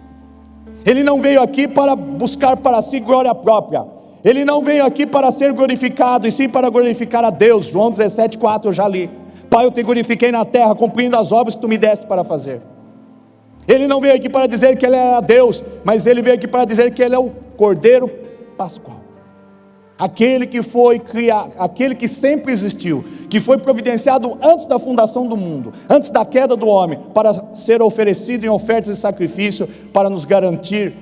Ele não veio aqui para buscar para si glória própria, Ele não veio aqui para ser glorificado, e sim para glorificar a Deus. João 17:4 eu já li. Pai, eu te glorifiquei na terra, cumprindo as obras que tu me deste para fazer. Ele não veio aqui para dizer que Ele era Deus, mas Ele veio aqui para dizer que Ele é o Cordeiro Pascual, aquele que foi criado, aquele que sempre existiu, que foi providenciado antes da fundação do mundo, antes da queda do homem, para ser oferecido em ofertas e sacrifício, para nos garantir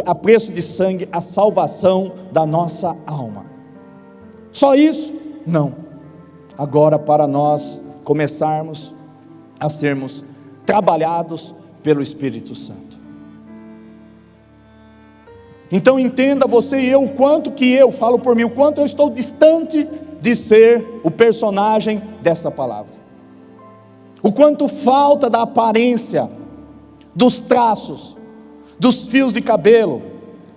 a preço de sangue a salvação da nossa alma. Só isso? Não. Agora, para nós começarmos a sermos trabalhados pelo Espírito Santo. Então entenda você e eu, o quanto que eu falo por mim, o quanto eu estou distante de ser o personagem dessa palavra, o quanto falta da aparência, dos traços, dos fios de cabelo,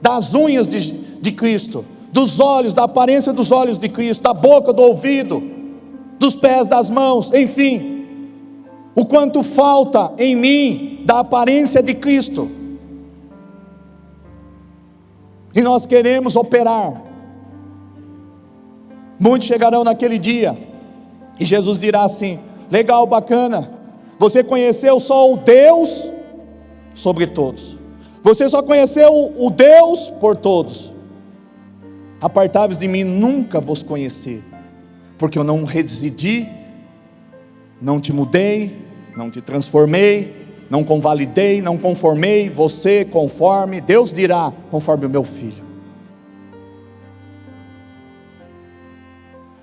das unhas de Cristo, dos olhos, da aparência dos olhos de Cristo, da boca, do ouvido, dos pés, das mãos, enfim, o quanto falta em mim da aparência de Cristo. E nós queremos operar. Muitos chegarão naquele dia e Jesus dirá assim: legal, bacana, Você conheceu só o Deus sobre todos. Você só conheceu o Deus por todos. Apartai-vos de mim, nunca vos conheci, porque eu não residi, não te mudei, não te transformei, não convalidei, não conformei você conforme, Deus dirá, conforme o meu filho.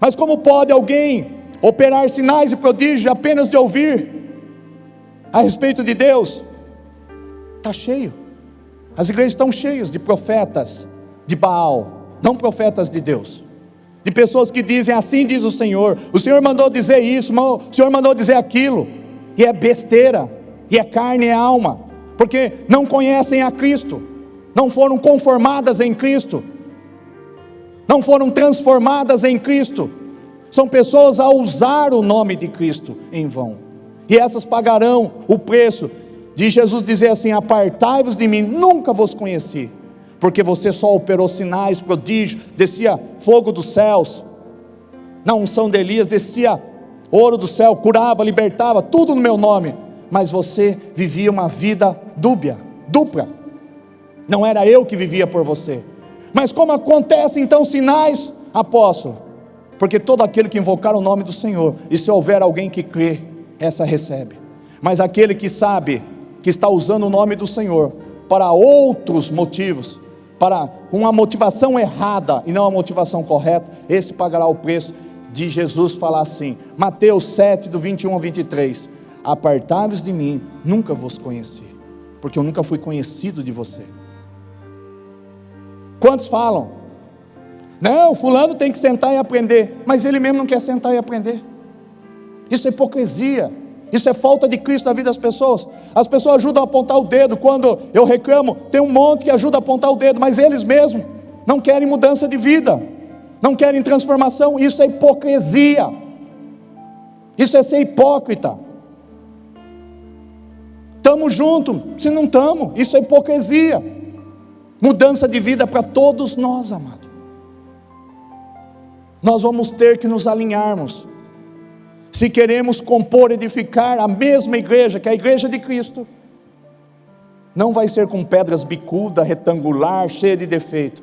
Mas como pode alguém operar sinais e prodígios apenas de ouvir a respeito de Deus? Está cheio. As igrejas estão cheias de profetas de Baal, não profetas de Deus, de pessoas que dizem assim diz o Senhor mandou dizer isso, o Senhor mandou dizer aquilo, e é besteira, e é carne e é alma, porque não conhecem a Cristo, não foram conformadas em Cristo, não foram transformadas em Cristo, são pessoas a usar o nome de Cristo em vão, e essas pagarão o preço de Jesus dizer assim: apartai-vos de mim, nunca vos conheci, porque você só operou sinais, prodígios, descia fogo dos céus, na unção de Elias descia ouro do céu, curava, libertava, tudo no meu nome, mas você vivia uma vida dupla, não era eu que vivia por você. Mas como acontecem então sinais, apóstolo? Porque todo aquele que invocar o nome do Senhor, e se houver alguém que crê, essa recebe. Mas aquele que sabe que está usando o nome do Senhor para outros motivos, com uma motivação errada e não a motivação correta, esse pagará o preço de Jesus falar assim, Mateus 7, do 21 ao 23, apartai-vos de mim, nunca vos conheci, porque eu nunca fui conhecido de você. Quantos falam? Não, fulano tem que sentar e aprender, mas ele mesmo não quer sentar e aprender. Isso é hipocrisia. Isso é falta de Cristo na vida das pessoas. As pessoas ajudam a apontar o dedo. Quando eu reclamo, tem um monte que ajuda a apontar o dedo, mas eles mesmos não querem mudança de vida, não querem transformação. Isso é hipocrisia. Isso é ser hipócrita. Estamos juntos, se não estamos, isso é hipocrisia. Mudança de vida para todos nós, amado. Nós vamos ter que nos alinharmos. Se queremos compor, edificar a mesma igreja, que é a igreja de Cristo, não vai ser com pedras bicuda, retangular, cheia de defeito.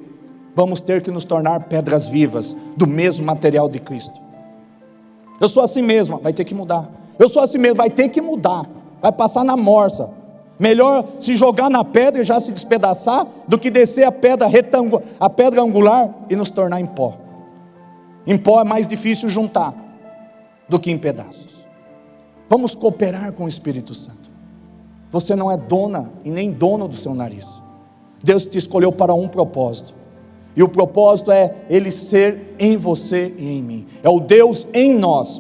Vamos ter que nos tornar pedras vivas, do mesmo material de Cristo. Eu sou assim mesmo, vai ter que mudar. Eu sou assim mesmo, vai ter que mudar. Vai passar na morsa. Melhor se jogar na pedra e já se despedaçar, do que descer a pedra angular e nos tornar em pó. Em pó é mais difícil juntar do que em pedaços. Vamos cooperar com o Espírito Santo. Você não é dona e nem dono do seu nariz. Deus te escolheu para um propósito, e o propósito é Ele ser em você e em mim. É o Deus em nós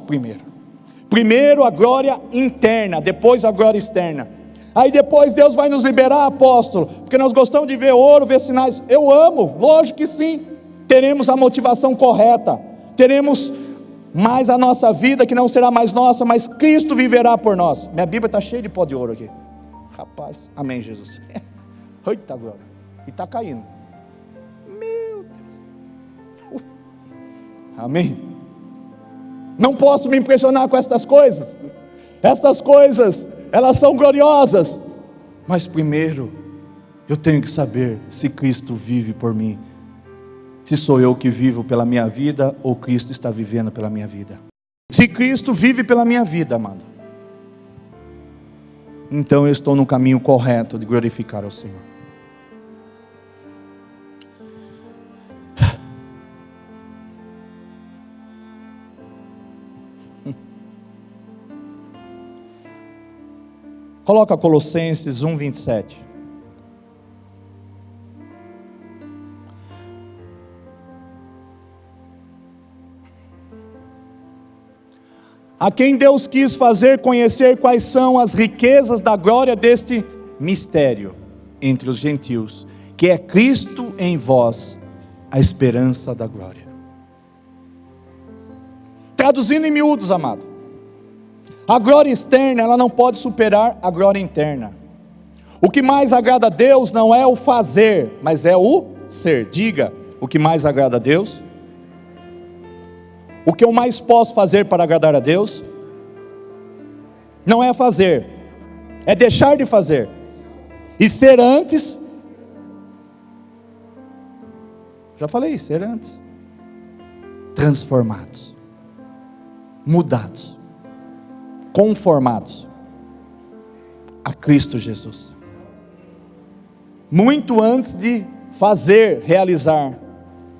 primeiro a glória interna, depois a glória externa. Aí depois Deus vai nos liberar, apóstolo, porque nós gostamos de ver ouro, ver sinais. Eu amo, lógico que sim. Teremos a motivação correta, teremos mais a nossa vida, que não será mais nossa, mas Cristo viverá por nós. Minha Bíblia está cheia de pó de ouro aqui. Rapaz, amém, Jesus. Eita glória. E está caindo. Meu Deus. Amém. Não posso me impressionar com estas coisas. Estas coisas, elas são gloriosas. Mas primeiro, eu tenho que saber se Cristo vive por mim. Se sou eu que vivo pela minha vida, ou Cristo está vivendo pela minha vida. Se Cristo vive pela minha vida, amado, então eu estou no caminho correto de glorificar ao Senhor. Coloca Colossenses 1:27. A quem Deus quis fazer conhecer quais são as riquezas da glória deste mistério entre os gentios, que é Cristo em vós, a esperança da glória. Traduzindo em miúdos, amado, a glória externa, ela não pode superar a glória interna. O que mais agrada a Deus não é o fazer, mas é o ser. Diga, o que mais agrada a Deus? O que eu mais posso fazer para agradar a Deus? não é fazer, é deixar de fazer. E ser antes, já falei, ser antes, transformados, mudados, conformados a Cristo Jesus. Muito antes de fazer, realizar,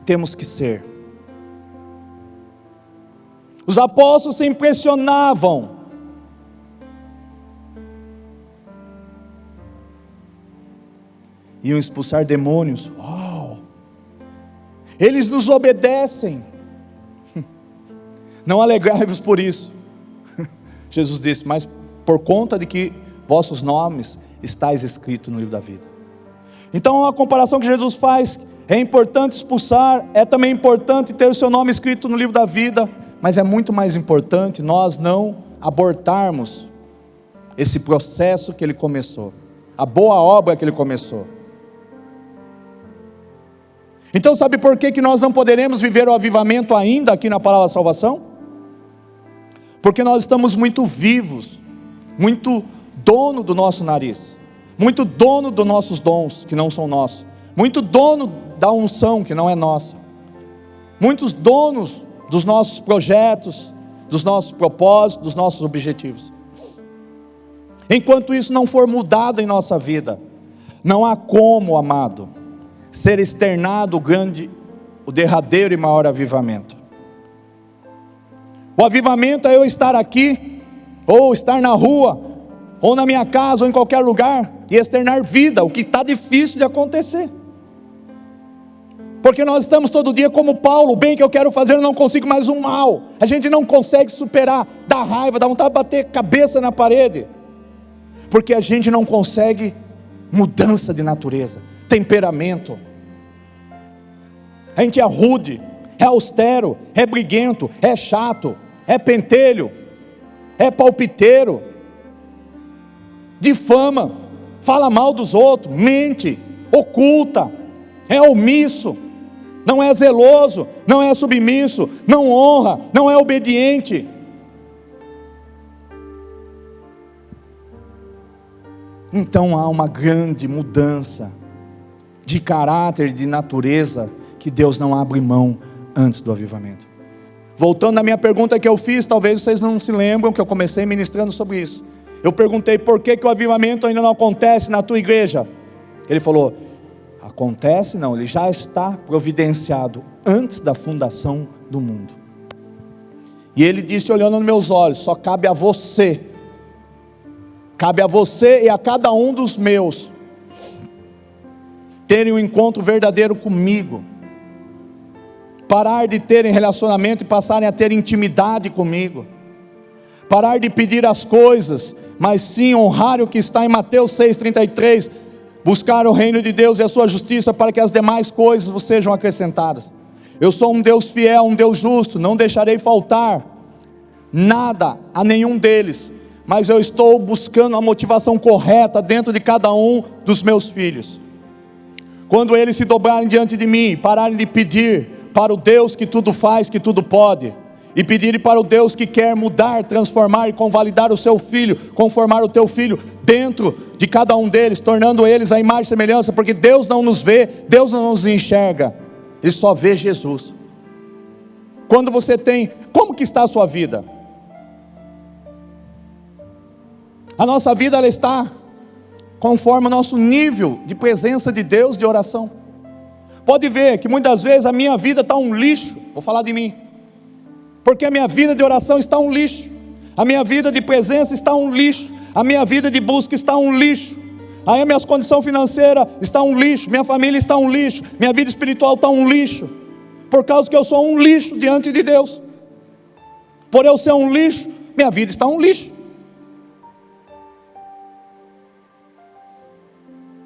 temos que ser. Os apóstolos se impressionavam iam expulsar demônios. Uau! Eles nos obedecem. Não alegrai-vos por isso. Jesus disse, mas por conta de que vossos nomes estáis escritos no livro da vida. Então a comparação que Jesus faz, é importante expulsar, é também importante ter o seu nome escrito no livro da vida, mas é muito mais importante nós não abortarmos esse processo que ele começou, a boa obra que ele começou. Então sabe por que nós não poderemos viver o avivamento ainda aqui na palavra salvação? Porque nós estamos muito vivos, muito dono do nosso nariz, muito dono dos nossos dons que não são nossos, muito dono da unção que não é nossa, muitos donos dos nossos projetos, dos nossos propósitos, dos nossos objetivos. Enquanto isso não for mudado em nossa vida, não há como, amado, ser externado o derradeiro e maior avivamento. O avivamento é eu estar aqui, ou estar na rua, ou na minha casa, ou em qualquer lugar, e externar vida, o que está difícil de acontecer. Porque nós estamos todo dia como Paulo, o bem que eu quero fazer eu não consigo, mais um mal. A gente não consegue superar, dá raiva, dá vontade de bater cabeça na parede. Porque a gente não consegue mudança de natureza, temperamento. A gente é rude, é austero, é briguento, é chato, é pentelho, é palpiteiro, difama, fala mal dos outros, mente, oculta, é omisso, não é zeloso, não é submisso, não honra, não é obediente. Então há uma grande mudança de caráter, de natureza, que Deus não abre mão antes do avivamento. Voltando à minha pergunta que eu fiz, talvez vocês não se lembram que eu comecei ministrando sobre isso. Eu perguntei por que o avivamento ainda não acontece na tua igreja. Ele falou, acontece não, ele já está providenciado antes da fundação do mundo. E ele disse olhando nos meus olhos, só cabe a você e a cada um dos meus, terem um encontro verdadeiro comigo, parar de terem relacionamento e passarem a ter intimidade comigo, parar de pedir as coisas, mas sim honrar o que está em Mateus 6,33, buscar o reino de Deus e a sua justiça, para que as demais coisas vos sejam acrescentadas. Eu sou um Deus fiel, um Deus justo, não deixarei faltar nada a nenhum deles, mas eu estou buscando a motivação correta dentro de cada um dos meus filhos. Quando eles se dobrarem diante de mim, pararem de pedir para o Deus que tudo faz, que tudo pode, e pedirem para o Deus que quer mudar, transformar e convalidar o seu filho, conformar o teu filho dentro de cada um deles, tornando eles a imagem e semelhança, porque Deus não nos vê, Deus não nos enxerga, Ele só vê Jesus. Quando você tem, como que está a sua vida? A nossa vida, ela está conforme o nosso nível de presença de Deus, de oração. Pode ver que muitas vezes a minha vida está um lixo, vou falar de mim, porque a minha vida de oração está um lixo, a minha vida de presença está um lixo, a minha vida de busca está um lixo, aí a minha condição financeira está um lixo, minha família está um lixo, minha vida espiritual está um lixo, por causa que eu sou um lixo diante de Deus. Por eu ser um lixo, minha vida está um lixo.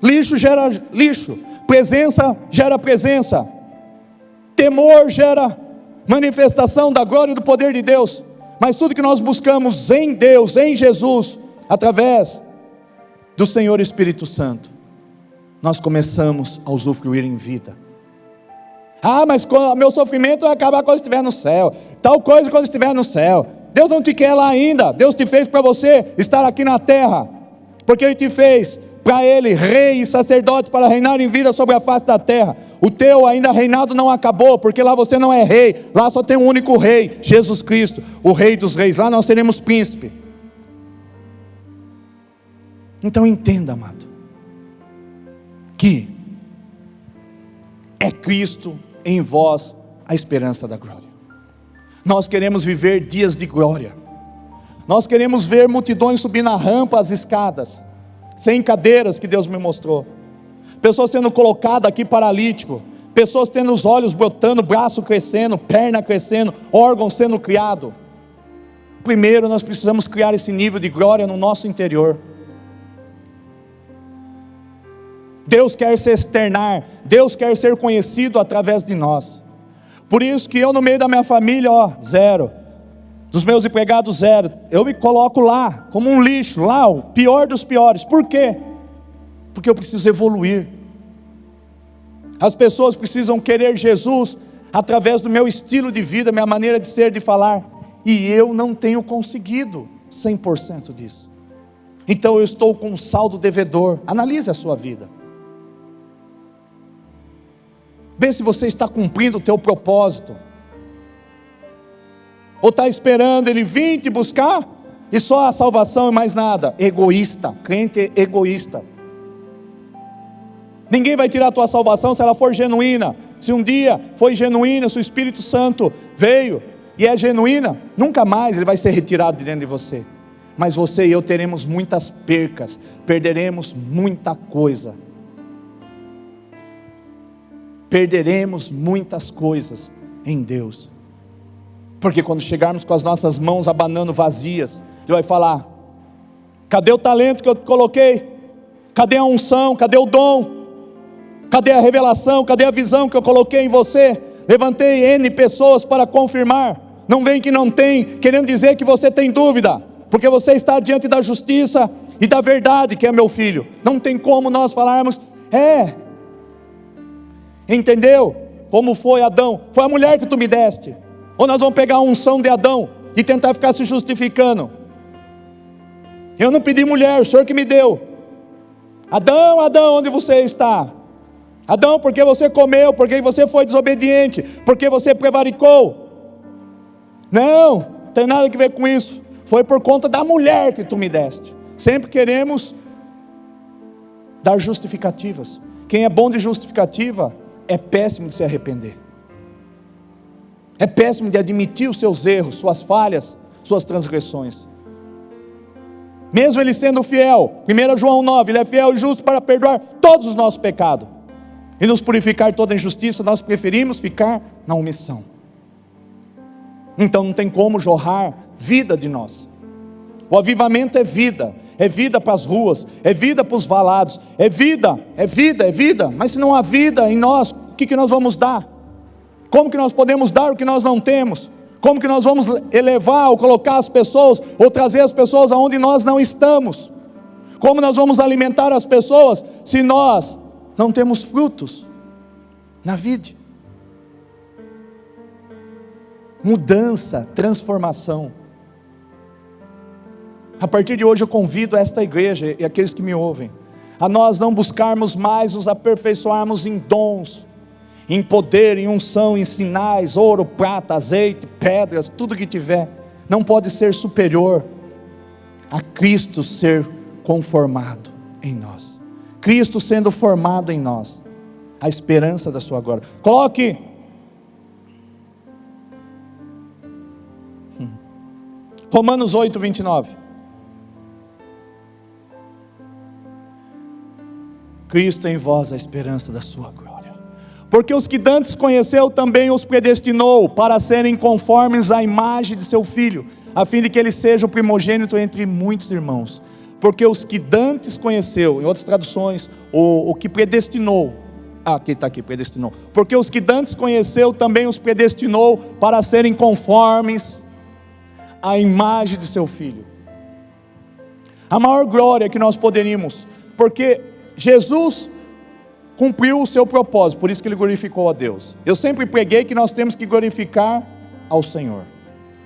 Lixo gera lixo, presença gera presença, temor gera manifestação da glória e do poder de Deus. Mas tudo que nós buscamos em Deus, em Jesus, através do Senhor Espírito Santo, nós começamos a usufruir em vida. Ah, mas meu sofrimento vai acabar quando estiver no céu, tal coisa quando estiver no céu. Deus não te quer lá ainda. Deus te fez para você estar aqui na terra, porque Ele te fez para Ele rei e sacerdote, para reinar em vida sobre a face da terra. O teu ainda reinado não acabou, porque lá você não é rei, lá só tem um único rei, Jesus Cristo, o Rei dos Reis. Lá nós seremos príncipe. Então entenda, amado, que é Cristo em vós a esperança da glória. Nós queremos viver dias de glória. Nós queremos ver multidões subir na rampa, as escadas, sem cadeiras que Deus me mostrou. Pessoas sendo colocadas aqui paralítico. Pessoas tendo os olhos brotando, braço crescendo, perna crescendo, órgão sendo criado. Primeiro nós precisamos criar esse nível de glória no nosso interior. Deus quer se externar, Deus quer ser conhecido através de nós. Por isso que eu no meio da minha família, zero. Dos meus empregados, zero. Eu me coloco lá, como um lixo, lá o pior dos piores. Por quê? Porque eu preciso evoluir. As pessoas precisam querer Jesus através do meu estilo de vida, minha maneira de ser, de falar. E eu não tenho conseguido 100% disso. Então eu estou com um saldo devedor. Analise a sua vida. Vê se você está cumprindo o teu propósito. Ou está esperando Ele vir te buscar e só a salvação e mais nada. Egoísta, crente egoísta. Ninguém vai tirar a tua salvação se ela for genuína. Se um dia foi genuína, se o Espírito Santo veio e é genuína, nunca mais ele vai ser retirado de dentro de você. Mas você e eu teremos muitas percas, perderemos muita coisa. Perderemos muitas coisas em Deus. Porque quando chegarmos com as nossas mãos abanando vazias, Ele vai falar: cadê o talento que eu coloquei? Cadê a unção? Cadê o dom? Cadê a revelação? Cadê a visão que eu coloquei em você? Levantei N pessoas para confirmar. Não vem que não tem, querendo dizer que você tem dúvida, porque você está diante da justiça e da verdade, que é meu filho. Não tem como nós falarmos, entendeu? Como foi Adão? Foi a mulher que tu me deste. Ou nós vamos pegar a unção de Adão e tentar ficar se justificando. Eu não pedi mulher, o Senhor que me deu. Adão, Adão, onde você está? Adão, porque você comeu, porque você foi desobediente, porque você prevaricou. Não tem nada a ver com isso. Foi por conta da mulher que tu me deste. Sempre queremos dar justificativas. Quem é bom de justificativa é péssimo de se arrepender. É péssimo de admitir os seus erros, suas falhas, suas transgressões. Mesmo Ele sendo fiel, 1 João 9, Ele é fiel e justo para perdoar todos os nossos pecados e nos purificar de toda injustiça. Nós preferimos ficar na omissão. Então não tem como jorrar vida de nós. O avivamento é vida para as ruas, é vida para os valados, é vida, mas se não há vida em nós, o que nós vamos dar? Como que nós podemos dar o que nós não temos? Como que nós vamos elevar ou colocar as pessoas, ou trazer as pessoas aonde nós não estamos? Como nós vamos alimentar as pessoas, se nós não temos frutos na vida? Mudança, transformação. A partir de hoje eu convido esta igreja e aqueles que me ouvem, a nós não buscarmos mais nos aperfeiçoarmos em dons, em poder, em unção, em sinais, ouro, prata, azeite, pedras, tudo que tiver, não pode ser superior a Cristo ser conformado em nós. Cristo sendo formado em nós, a esperança da sua glória. Coloque Romanos 8, 29. Cristo em vós, a esperança da sua glória. Porque os que dantes conheceu também os predestinou para serem conformes à imagem de seu Filho, a fim de que ele seja o primogênito entre muitos irmãos. Porque os que dantes conheceu, em outras traduções, o que predestinou, aqui está aqui, predestinou. Porque os que dantes conheceu também os predestinou para serem conformes à imagem de seu Filho. A maior glória que nós poderíamos, porque Jesus cumpriu o seu propósito, por isso que Ele glorificou a Deus. Eu sempre preguei que nós temos que glorificar ao Senhor.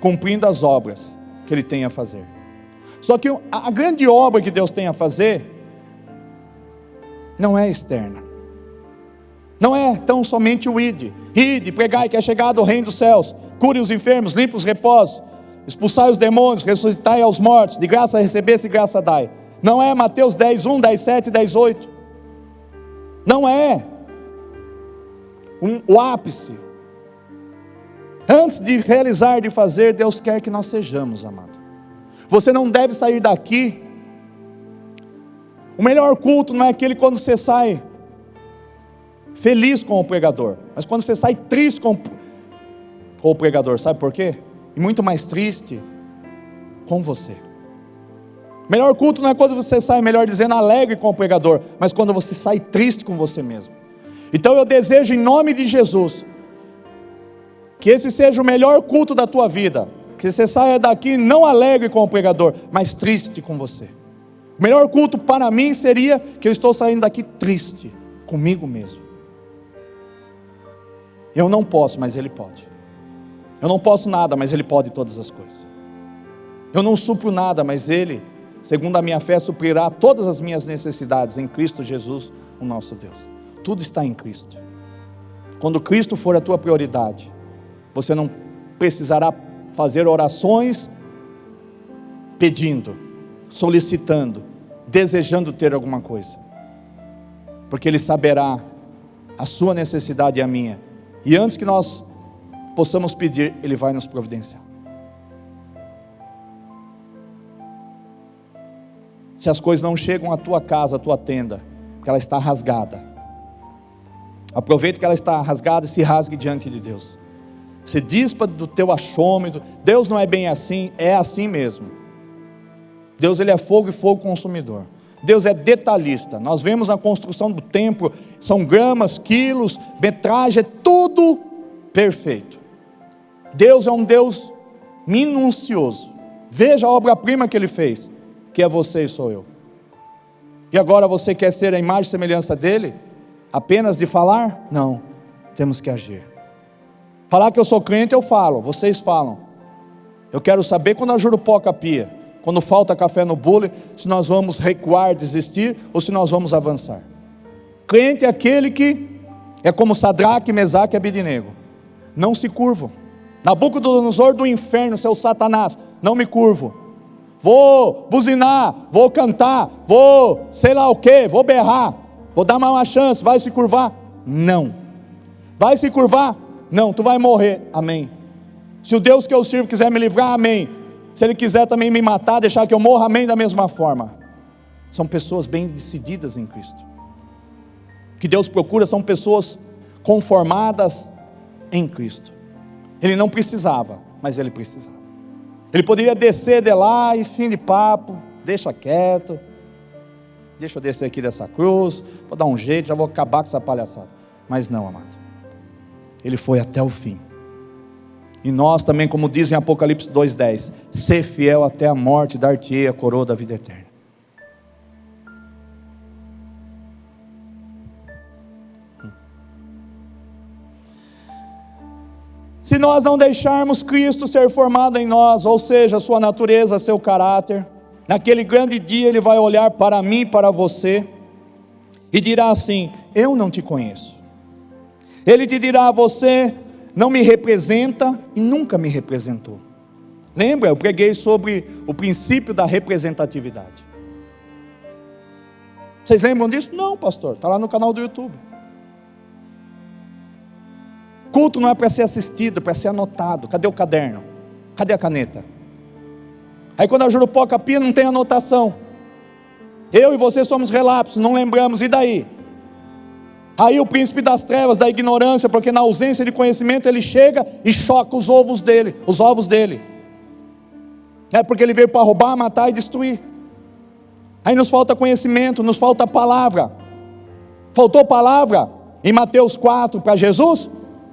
cumprindo as obras que Ele tem a fazer. Só que a grande obra que Deus tem a fazer não é externa. Não é tão somente o ide, pregai que é chegado o reino dos céus, cure os enfermos, limpe os leprosos, expulsai os demônios, ressuscitai aos mortos, de graça recebesse e graça dai. Não é Mateus 10:1, 10:7, 10:8. Não é o ápice. Antes de realizar, de fazer, Deus quer que nós sejamos, amado. Você não deve sair daqui. O melhor culto não é aquele quando você sai feliz com o pregador, mas quando você sai triste com o pregador. Sabe por quê? E muito mais triste com você. O melhor culto não é quando você sai, melhor dizendo, alegre com o pregador, mas quando você sai triste com você mesmo. Então eu desejo em nome de Jesus que esse seja o melhor culto da tua vida, que você saia daqui não alegre com o pregador, mas triste com você. O melhor culto para mim seria que eu estou saindo daqui triste comigo mesmo. Eu não posso, mas Ele pode. Eu não posso nada, mas Ele pode todas as coisas. Eu não supro nada, mas Ele, segundo a minha fé, suprirá todas as minhas necessidades em Cristo Jesus, o nosso Deus. Tudo está em Cristo. Quando Cristo for a tua prioridade, você não precisará fazer orações pedindo, solicitando, desejando ter alguma coisa, porque Ele saberá a sua necessidade e a minha, e antes que nós possamos pedir, Ele vai nos providenciar. Se as coisas não chegam à tua casa, à tua tenda, que ela está rasgada, aproveita que ela está rasgada e se rasgue diante de Deus. Se dispa do teu achômetro. Deus não é bem assim, é assim mesmo. Deus, Ele é fogo e fogo consumidor. Deus é detalhista. Nós vemos a construção do templo, são gramas, quilos, metragem, é tudo perfeito. Deus é um Deus minucioso. Veja a obra-prima que Ele fez, que é você e sou eu. E agora você quer ser a imagem e semelhança dEle? Apenas de falar? Não, temos que agir. Falar que eu sou crente eu falo, vocês falam. Eu quero saber quando a jurupoca pia, quando falta café no bule, se nós vamos recuar, desistir, ou se nós vamos avançar. Crente é aquele que é como Sadraque, Mesaque e Abednego, não se curvam. Nabucodonosor do inferno, seu Satanás, não me curvo. Vou buzinar, vou cantar, vou sei lá o que, vou berrar, vou dar mais uma chance, vai se curvar? Não. Vai se curvar? Não, tu vai morrer, amém. Se o Deus que eu sirvo quiser me livrar, amém. Se Ele quiser também me matar, deixar que eu morra, amém, da mesma forma. São pessoas bem decididas em Cristo. O que Deus procura são pessoas conformadas em Cristo. Ele não precisava, mas Ele precisava. Ele poderia descer de lá e fim de papo, deixa quieto, deixa eu descer aqui dessa cruz, vou dar um jeito, já vou acabar com essa palhaçada. Mas não, amado. Ele foi até o fim. E nós também, como diz em Apocalipse 2:10, ser fiel até a morte, dar-te-ei a coroa da vida eterna. Se nós não deixarmos Cristo ser formado em nós, ou seja, sua natureza, seu caráter, naquele grande dia Ele vai olhar para mim, para você, e dirá assim: eu não te conheço. Ele te dirá: você não me representa e nunca me representou. Lembra, eu preguei sobre o princípio da representatividade. Vocês lembram disso? Não, pastor, está lá no canal do YouTube. Culto não é para ser assistido, é para ser anotado. Cadê o caderno? Cadê a caneta? Aí quando a jurupoca pia, não tem anotação. Eu e você somos relapsos, não lembramos, e daí? Aí o príncipe das trevas, da ignorância, porque na ausência de conhecimento ele chega e choca os ovos dele. É porque ele veio para roubar, matar e destruir. Aí nos falta conhecimento, nos falta palavra. Faltou palavra em Mateus 4 para Jesus?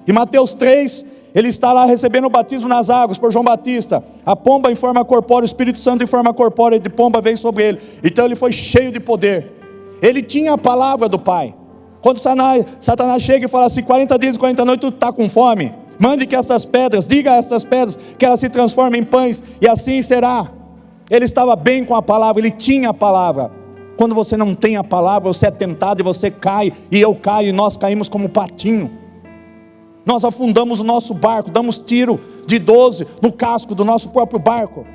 Em Mateus 3, ele está lá recebendo o batismo nas águas por João Batista. A pomba em forma corpórea, o Espírito Santo em forma corpórea de pomba veio sobre ele. Então ele foi cheio de poder. Ele tinha a palavra do Pai. Quando Satanás chega e fala assim: 40 dias e 40 noites tu está com fome, Mande que essas pedras, diga a essas pedras que elas se transformem em pães, e assim será. Ele estava bem com a palavra, ele tinha a palavra. Quando você não tem a palavra, você é tentado e você cai, e eu caio, e nós caímos como patinho. Nós afundamos o nosso barco, damos tiro de 12 no casco do nosso próprio barco.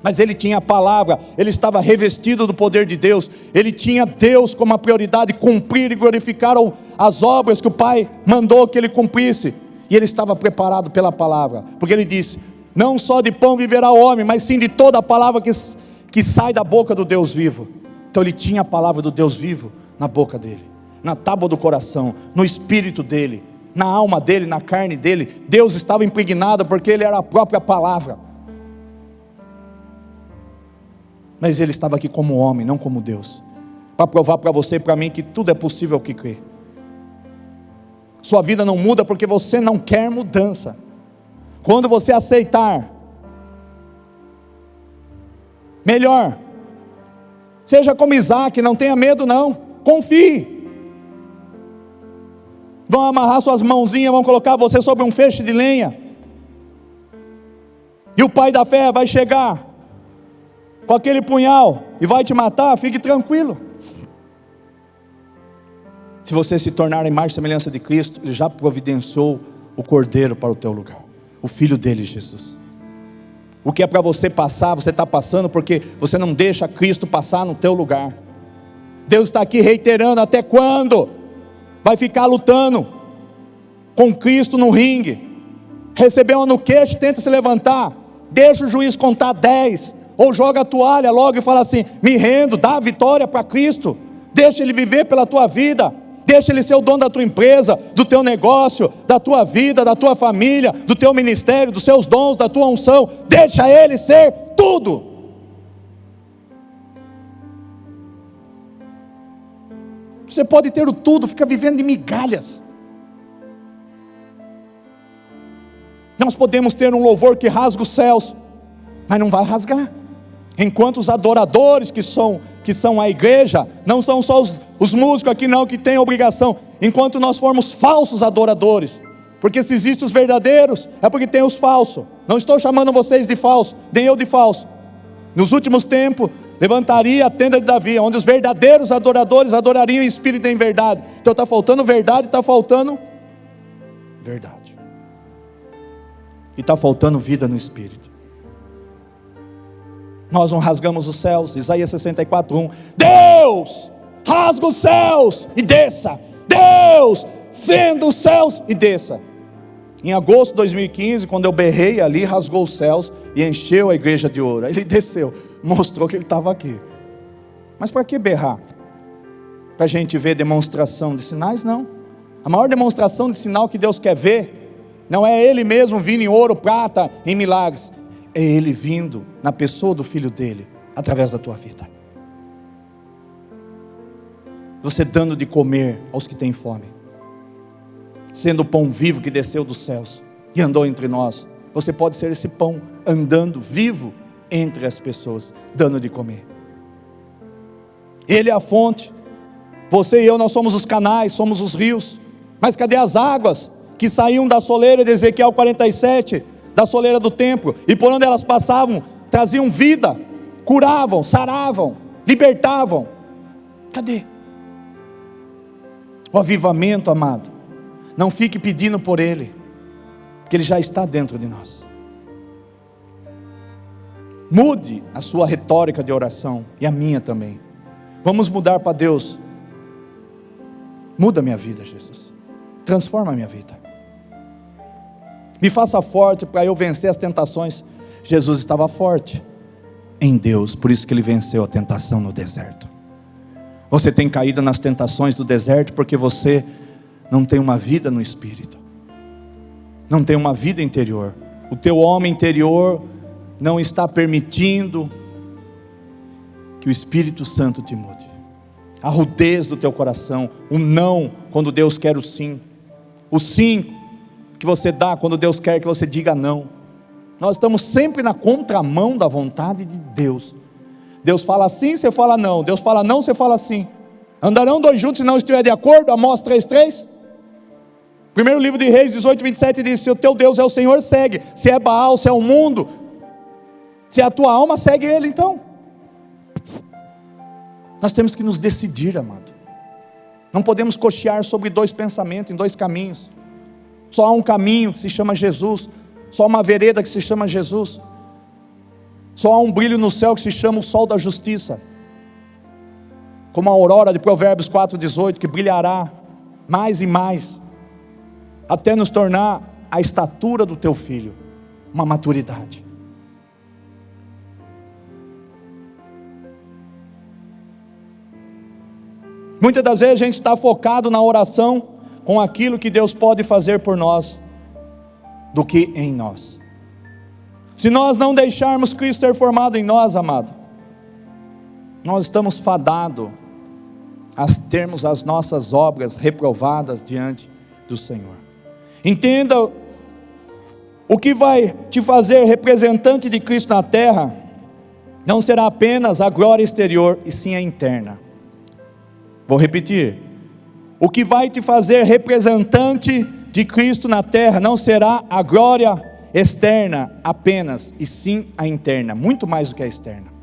Mas ele tinha a palavra, ele estava revestido do poder de Deus, ele tinha Deus como a prioridade, cumprir e glorificar as obras que o Pai mandou que ele cumprisse. E ele estava preparado pela palavra, porque ele disse: não só de pão viverá o homem, mas sim de toda a palavra que sai da boca do Deus vivo. Então ele tinha a palavra do Deus vivo na boca dele, na tábua do coração, no espírito dele, na alma dele, na carne dele. Deus estava impregnado porque ele era a própria palavra. Mas ele estava aqui como homem, não como Deus, para provar para você e para mim que tudo é possível que crê. Sua vida não muda porque você não quer mudança. Quando você aceitar, melhor, seja como Isaac, não tenha medo não, confie. Vão amarrar suas mãozinhas, vão colocar você sobre um feixe de lenha, e o pai da fé vai chegar com aquele punhal e vai te matar. Fique tranquilo. Se você se tornar a imagem e semelhança de Cristo, Ele já providenciou o Cordeiro para o teu lugar, o Filho dele, Jesus. O que é para você passar, você está passando porque você não deixa Cristo passar no teu lugar. Deus está aqui reiterando: até quando vai ficar lutando com Cristo no ringue? Recebeu uma no queixo, tenta se levantar, deixa o juiz contar 10, ou joga a toalha logo e fala assim: me rendo, dá a vitória para Cristo, deixa Ele viver pela tua vida. Deixa Ele ser o dono da tua empresa, do teu negócio, da tua vida, da tua família, do teu ministério, dos seus dons, da tua unção. Deixa Ele ser tudo. Você pode ter o tudo, fica vivendo de migalhas. Nós podemos ter um louvor que rasga os céus, mas não vai rasgar. Enquanto os adoradores que são a igreja, não são só os músicos aqui não que têm obrigação, enquanto nós formos falsos adoradores, porque se existem os verdadeiros, é porque tem os falsos. Não estou chamando vocês de falsos, nem eu de falso. Nos últimos tempos, levantaria a tenda de Davi, onde os verdadeiros adoradores adorariam em espírito e em verdade. Então está faltando verdade, está faltando verdade, e está faltando vida no espírito. Nós não rasgamos os céus. Isaías 64:1, Deus rasga os céus e desça. Deus fenda os céus e desça. Em agosto de 2015, quando eu berrei ali, rasgou os céus e encheu a igreja de ouro. Ele desceu, mostrou que ele estava aqui. Mas para que berrar? Para a gente ver demonstração de sinais? Não. A maior demonstração de sinal que Deus quer ver não é Ele mesmo vindo em ouro, prata, em milagres. É Ele vindo na pessoa do Filho dele, através da tua vida. Você dando de comer aos que têm fome, sendo o pão vivo que desceu dos céus e andou entre nós. Você pode ser esse pão andando vivo entre as pessoas, dando de comer. Ele é a fonte. Você e eu, nós somos os canais, somos os rios. Mas cadê as águas que saíam da soleira de Ezequiel 47, da soleira do templo, e por onde elas passavam, traziam vida, curavam, saravam, libertavam? Cadê? O avivamento, amado, não fique pedindo por ele, porque ele já está dentro de nós. Mude a sua retórica de oração, e a minha também. Vamos mudar para Deus. Muda a minha vida, Jesus, transforma a minha vida, me faça forte para eu vencer as tentações. Jesus estava forte em Deus, por isso que ele venceu a tentação no deserto. Você tem caído nas tentações do deserto porque você não tem uma vida no Espírito, não tem uma vida interior. O teu homem interior não está permitindo que o Espírito Santo te mude. A rudez do teu coração, o não quando Deus quer o sim que você dá quando Deus quer que você diga não. Nós estamos sempre na contramão da vontade de Deus. Deus fala sim, você fala não. Deus fala não, você fala sim. Andarão dois juntos se não estiver de acordo? Amós 3:3. Primeiro livro de Reis 18, 27 diz: se o teu Deus é o Senhor, segue. Se é Baal, se é o mundo, se é a tua alma, segue ele então. Nós temos que nos decidir, amado. Não podemos cochear sobre dois pensamentos, em dois caminhos. Só há um caminho que se chama Jesus. Só uma vereda que se chama Jesus. Só há um brilho no céu que se chama o sol da justiça. Como a aurora de Provérbios 4,18, que brilhará mais e mais, até nos tornar a estatura do teu filho, uma maturidade. Muitas das vezes a gente está focado na oração com aquilo que Deus pode fazer por nós, do que em nós. Se nós não deixarmos Cristo ser formado em nós, amado, nós estamos fadados a termos as nossas obras reprovadas diante do Senhor. Entenda, o que vai te fazer representante de Cristo na terra, não será apenas a glória exterior, e sim a interna. Vou repetir, o que vai te fazer representante de Cristo na terra, não será a glória externa apenas, e sim a interna, muito mais do que a externa.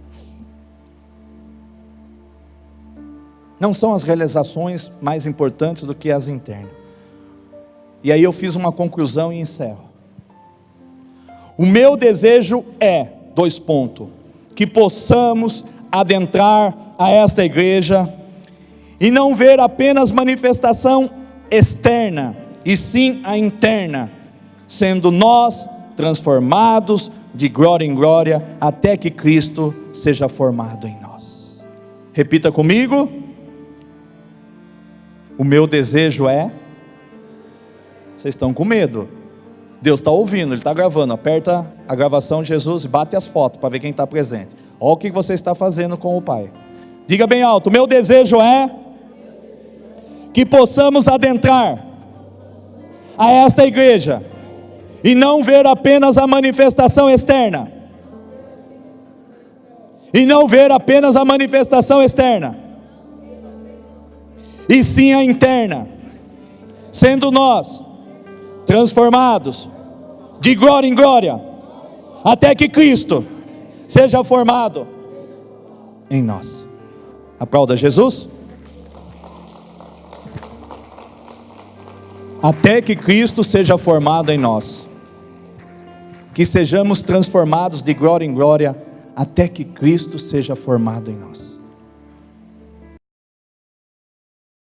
Não são as realizações mais importantes do que as internas. E aí eu fiz uma conclusão e encerro. O meu desejo é, que possamos adentrar a esta igreja e não ver apenas manifestação externa, e sim a interna, sendo nós transformados de glória em glória, até que Cristo seja formado em nós. Repita comigo: o meu desejo é... Vocês estão com medo? Deus está ouvindo, Ele está gravando. Aperta a gravação de Jesus e bate as fotos para ver quem está presente. Olha o que você está fazendo com o Pai. Diga bem alto: o meu desejo é que possamos adentrar a esta igreja e não ver apenas a manifestação externa. E não ver apenas a manifestação externa, e sim a interna, sendo nós transformados de glória em glória, até que Cristo seja formado em nós. Aplauda Jesus. Até que Cristo seja formado em nós, que sejamos transformados de glória em glória, até que Cristo seja formado em nós.